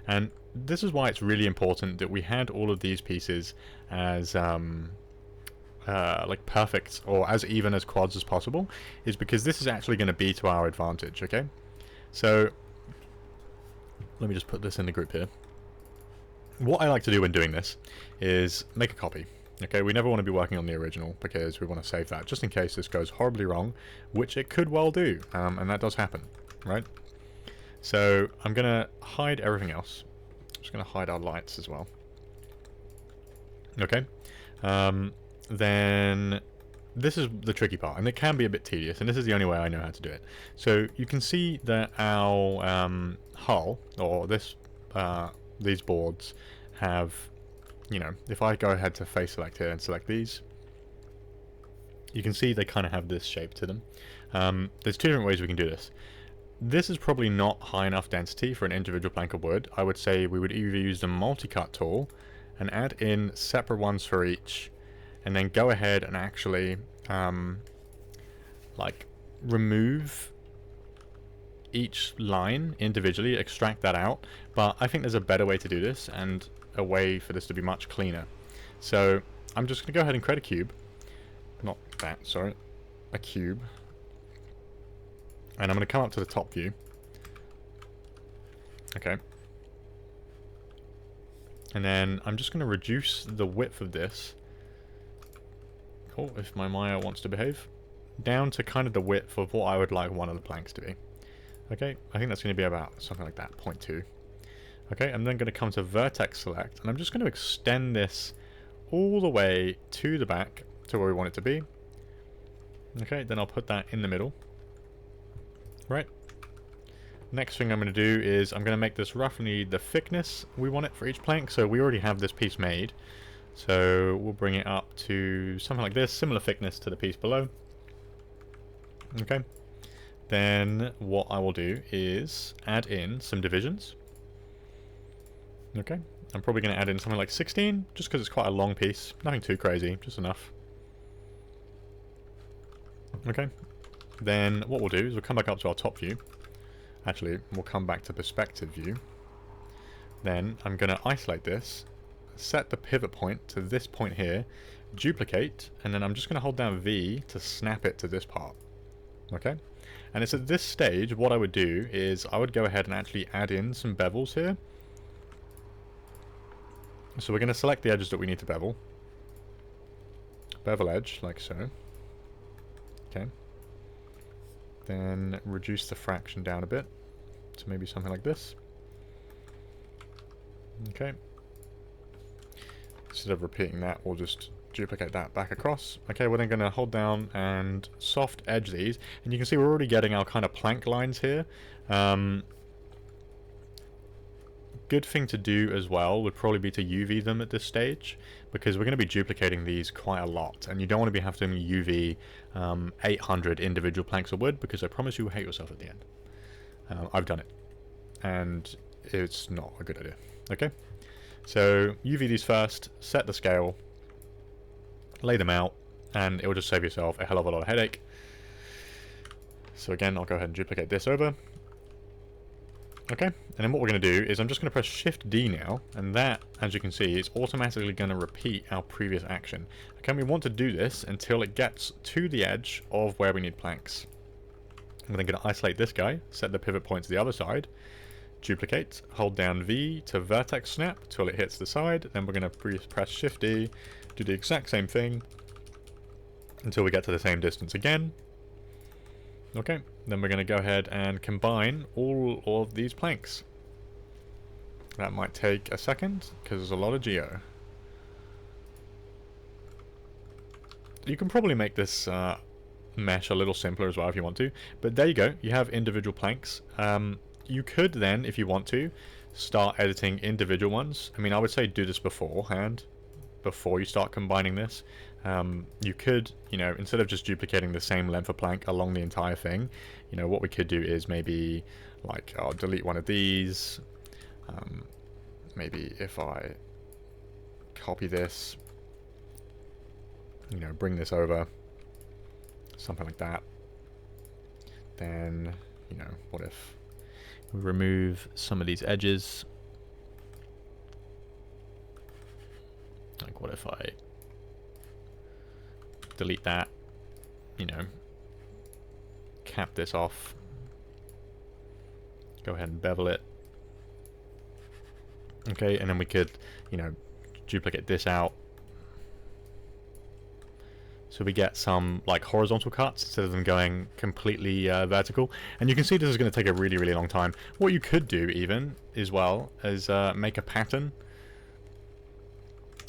And this is why it's really important that we had all of these pieces as like perfect, or as even as quads as possible, is because this is actually going to be to our advantage, okay? So let me just put this in the group here. What I like to do when doing this is make a copy. Okay, we never want to be working on the original because we want to save that just in case this goes horribly wrong, which it could well do, and that does happen, right? So I'm going to hide everything else. I'm just going to hide our lights as well. Okay, then this is the tricky part, and it can be a bit tedious, and this is the only way I know how to do it. So you can see that our hull, or this, these boards have, you know, if I go ahead to face select here and select these, you can see they kind of have this shape to them. There's two different ways we can do this. This is probably not high enough density for an individual plank of wood. I would say we would either use the multi-cut tool and add in separate ones for each, and then go ahead and actually like remove each line individually, extract that out. But I think there's a better way to do this, and a way for this to be much cleaner. So I'm just going to go ahead and create a cube. Not that, sorry. A cube. And I'm going to come up to the top view. Okay. And then I'm just going to reduce the width of this. Oh, if my Maya wants to behave. Down to kind of the width of what I would like one of the planks to be. Okay, I think that's going to be about something like that, 0.2. Okay, I'm then going to come to vertex select, and I'm just going to extend this all the way to the back to where we want it to be. Okay, then I'll put that in the middle. Right. Next thing I'm going to do is I'm going to make this roughly the thickness we want it for each plank. So we already have this piece made. So we'll bring it up to something like this, similar thickness to the piece below. Okay. Then what I will do is add in some divisions. Okay, I'm probably going to add in something like 16, just because it's quite a long piece. Nothing too crazy, just enough. Okay, then what we'll do is we'll come back up to our top view. Actually, we'll come back to perspective view. Then I'm going to isolate this, set the pivot point to this point here, duplicate, and then I'm just going to hold down V to snap it to this part. Okay, and it's at this stage, what I would do is I would go ahead and actually add in some bevels here. So we're going to select the edges that we need to bevel. Bevel edge, like so. Okay. Then reduce the fraction down a bit to maybe something like this. Okay. Instead of repeating that, we'll just duplicate that back across. Okay, we're then going to hold down and soft edge these, and you can see we're already getting our kind of plank lines here. Good thing to do as well would probably be to UV them at this stage, because we're going to be duplicating these quite a lot, and you don't want to be having to UV 800 individual planks of wood, because I promise you will hate yourself at the end. I've done it, and it's not a good idea. Okay, so UV these first, set the scale, lay them out, and it will just save yourself a hell of a lot of headache. So again, I'll go ahead and duplicate this over. Okay, and then what we're going to do is I'm just going to press Shift D now, and that, as you can see, is automatically going to repeat our previous action. Okay, we want to do this until it gets to the edge of where we need planks. I'm then going to isolate this guy, set the pivot point to the other side, duplicate, hold down V to vertex snap till it hits the side, then we're going to press Shift D, do the exact same thing until we get to the same distance again. Okay, then we're going to go ahead and combine all of these planks. That might take a second, because there's a lot of geo. You can probably make this mesh a little simpler as well if you want to, but there you go, you have individual planks. You could then, if you want to, start editing individual ones. I mean, I would say do this beforehand, before you start combining this. You could, you know, instead of just duplicating the same length of plank along the entire thing, you know, what we could do is maybe, like, I'll delete one of these. Maybe if I copy this, you know, bring this over, something like that. Then, you know, what if we remove some of these edges? Like, what if I delete that, you know, cap this off, go ahead and bevel it. Okay, and then we could, you know, duplicate this out, so we get some like horizontal cuts instead of them going completely vertical. And you can see this is going to take a really, really long time. What you could do even as well is make a pattern.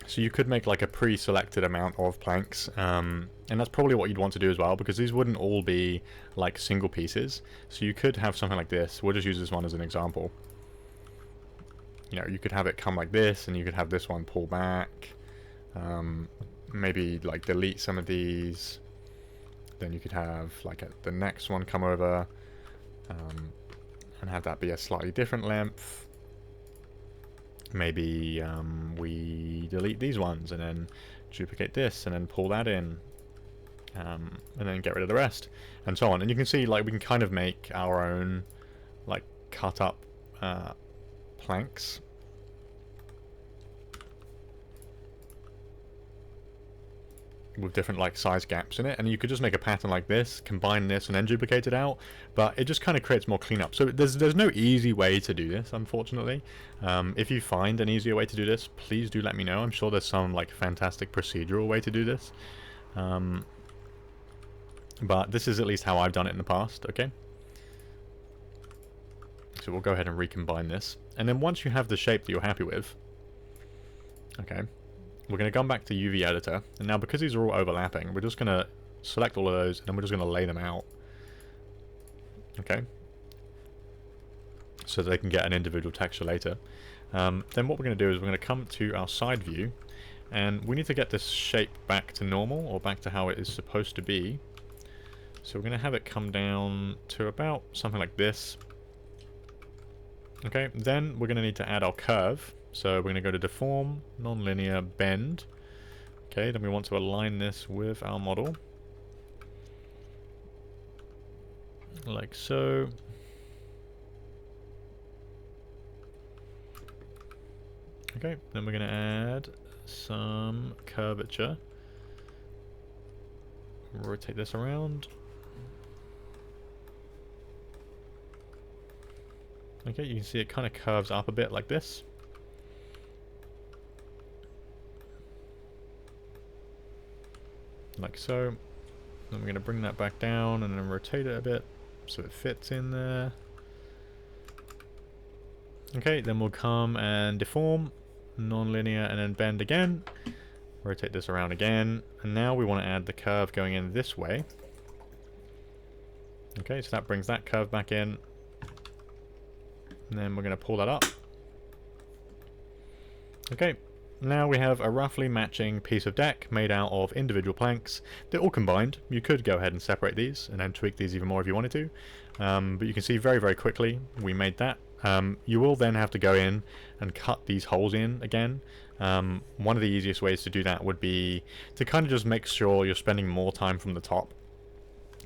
So you could make like a pre-selected amount of planks, and that's probably what you'd want to do as well, because these wouldn't all be like single pieces. So you could have something like this. We'll just use this one as an example. You know, you could have it come like this, and you could have this one pull back. Maybe like delete some of these. Then you could have like the next one come over, and have that be a slightly different length. Maybe we delete these ones and then duplicate this and then pull that in, and then get rid of the rest, and so on. And you can see, like, we can kind of make our own like cut up planks. With different like size gaps in it, and you could just make a pattern like this, combine this, and then duplicate it out. But it just kind of creates more cleanup. So there's no easy way to do this, unfortunately. If you find an easier way to do this, please do let me know. I'm sure there's some like fantastic procedural way to do this. But this is at least how I've done it in the past. Okay. So we'll go ahead and recombine this, and then once you have the shape that you're happy with, okay, we're going to come back to UV editor, and now because these are all overlapping, we're just going to select all of those, and then we're just going to lay them out. Okay, so that they can get an individual texture later. Then what we're going to do is we're going to come to our side view, and we need to get this shape back to normal, or back to how it is supposed to be. So we're going to have it come down to about something like this. Okay, then we're going to need to add our curve. So we're going to go to Deform, Nonlinear, Bend. Okay, then we want to align this with our model. Like so. Okay, then we're going to add some curvature. Rotate this around. Okay, you can see it kind of curves up a bit like this. Like so. Then we're going to bring that back down and then rotate it a bit so it fits in there. Okay, then we'll come and deform, nonlinear, and then bend again. Rotate this around again, and now we want to add the curve going in this way. Okay, so that brings that curve back in, and then we're going to pull that up. Okay, now we have a roughly matching piece of deck made out of individual planks. They're all combined. You could go ahead and separate these and then tweak these even more if you wanted to, but you can see very, very quickly we made that. You will then have to go in and cut these holes in again. One of the easiest ways to do that would be to kind of just make sure you're spending more time from the top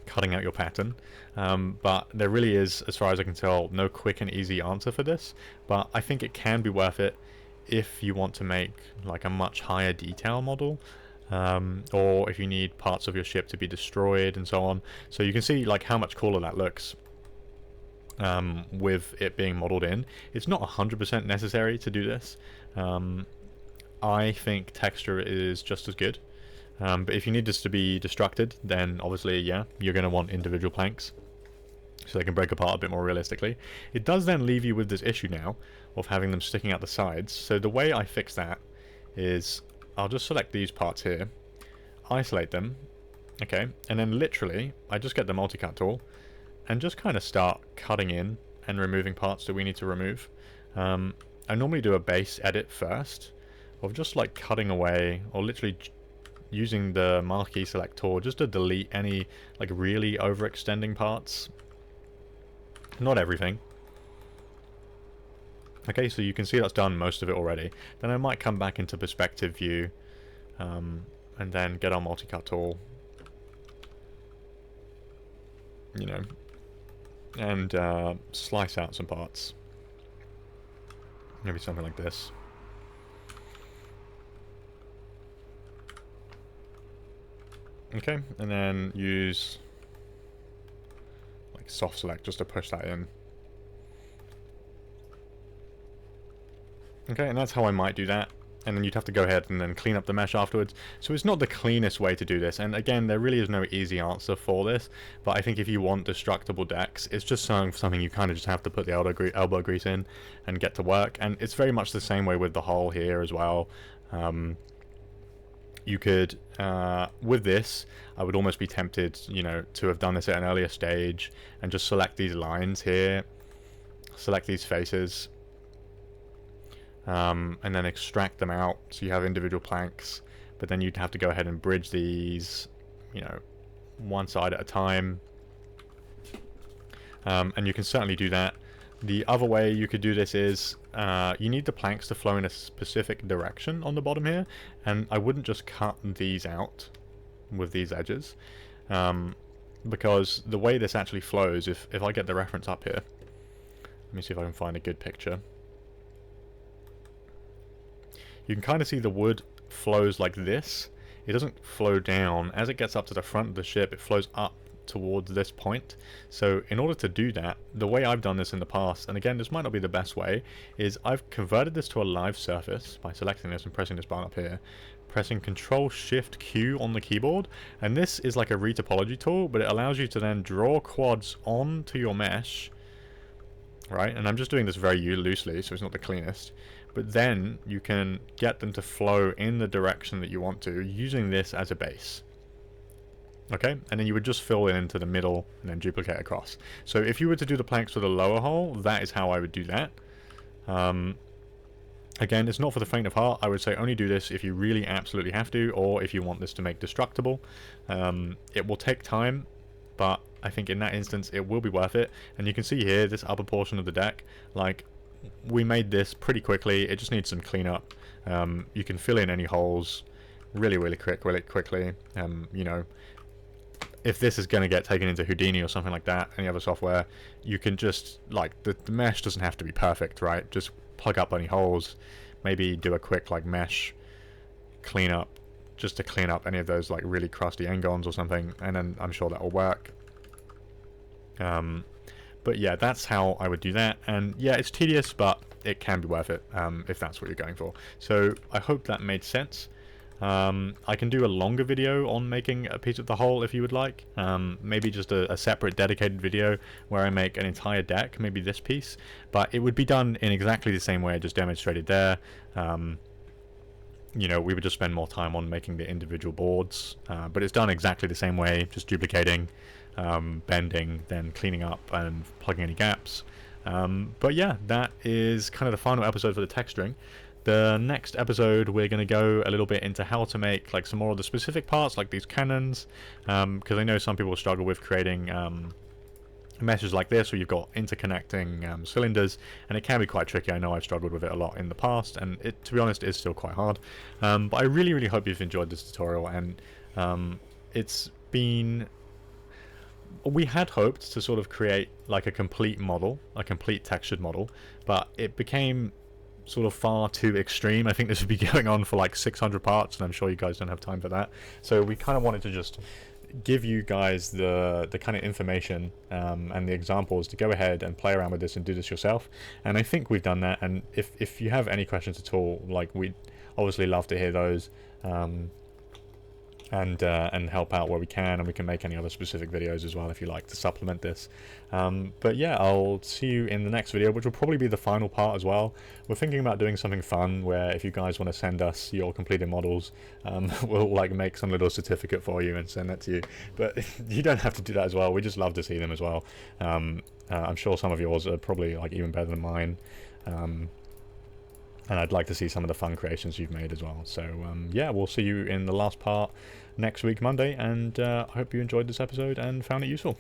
cutting out your pattern, but there really is, as far as I can tell, no quick and easy answer for this, but I think it can be worth it if you want to make like a much higher detail model, or if you need parts of your ship to be destroyed and so on. So you can see like how much cooler that looks with it being modeled in. It's not 100% necessary to do this. I think texture is just as good, but if you need this to be destructed, then obviously, yeah, you're going to want individual planks so they can break apart a bit more realistically. It does then leave you with this issue now of having them sticking out the sides. So the way I fix that is I'll just select these parts here, isolate them, okay, and then literally I just get the multi-cut tool and just kind of start cutting in and removing parts that we need to remove. I normally do a base edit first of just like cutting away, or literally using the marquee select tool just to delete any like really overextending parts. Not everything. Okay, so you can see that's done most of it already. Then I might come back into perspective view, and then get our multi-cut tool, you know, and slice out some parts. Maybe something like this. Okay, and then use like soft select just to push that in. Okay, and that's how I might do that. And then you'd have to go ahead and then clean up the mesh afterwards. So it's not the cleanest way to do this. And again, there really is no easy answer for this. But I think if you want destructible decks, it's just something you kind of just have to put the elbow grease in and get to work. And it's very much the same way with the hull here as well. You could, with this, I would almost be tempted, you know, to have done this at an earlier stage and just select these lines here, select these faces, and then extract them out so you have individual planks, but then you'd have to go ahead and bridge these, you know, one side at a time, and you can certainly do that. The other way you could do this is you need the planks to flow in a specific direction on the bottom here, and I wouldn't just cut these out with these edges, because the way this actually flows, if I get the reference up here, let me see if I can find a good picture. You can kind of see the wood flows like this. It doesn't flow down. As it gets up to the front of the ship, it flows up towards this point. So in order to do that, the way I've done this in the past, and again this might not be the best way, is I've converted this to a live surface by selecting this and pressing this button up here, pressing Control Shift Q on the keyboard, and this is like a retopology tool, but it allows you to then draw quads onto your mesh, right? And I'm just doing this very loosely, so it's not the cleanest, but then you can get them to flow in the direction that you want to using this as a base. Okay, and then you would just fill it into the middle and then duplicate across. So if you were to do the planks with a lower hull, that is how I would do that. Again, it's not for the faint of heart. I would say only do this if you really absolutely have to, or if you want this to make destructible. It will take time, but I think in that instance it will be worth it. And you can see here, this upper portion of the deck, like, we made this pretty quickly. It just needs some cleanup. You can fill in any holes really quickly. You know, if this is going to get taken into Houdini or something like that, any other software, you can just, like, the mesh doesn't have to be perfect, right? Just plug up any holes, maybe do a quick, like, mesh cleanup, just to clean up any of those, like, really crusty engons or something, and then I'm sure that will work. But yeah, that's how I would do that, and yeah, it's tedious, but it can be worth it if that's what you're going for. So I hope that made sense. I can do a longer video on making a piece of the hull if you would like. Maybe just a separate dedicated video where I make an entire deck, maybe this piece, but it would be done in exactly the same way I just demonstrated there. you know, we would just spend more time on making the individual boards, but it's done exactly the same way, just duplicating, bending, then cleaning up and plugging any gaps. But yeah, that is kind of the final episode for the texturing. The next episode, we're going to go a little bit into how to make like some more of the specific parts, like these cannons, because I know some people struggle with creating meshes like this where you've got interconnecting cylinders, and it can be quite tricky. I know I've struggled with it a lot in the past, and it, to be honest, is still quite hard. But I really hope you've enjoyed this tutorial, and it's been... We had hoped to sort of create like a complete model, a complete textured model, but it became sort of far too extreme. I think this would be going on for like 600 parts, and I'm sure you guys don't have time for that. So we kind of wanted to just give you guys the kind of information and the examples to go ahead and play around with this and do this yourself. And I think we've done that. And if you have any questions at all, like, we'd obviously love to hear those. And help out where we can, and we can make any other specific videos as well if you like to supplement this. But yeah, I'll see you in the next video, which will probably be the final part as well. We're thinking about doing something fun where if you guys want to send us your completed models, we'll like make some little certificate for you and send that to you. But you don't have to do that as well. We just love to see them as well. I'm sure some of yours are probably like even better than mine. And I'd like to see some of the fun creations you've made as well. So yeah, we'll see you in the last part next week, Monday, and I hope you enjoyed this episode and found it useful.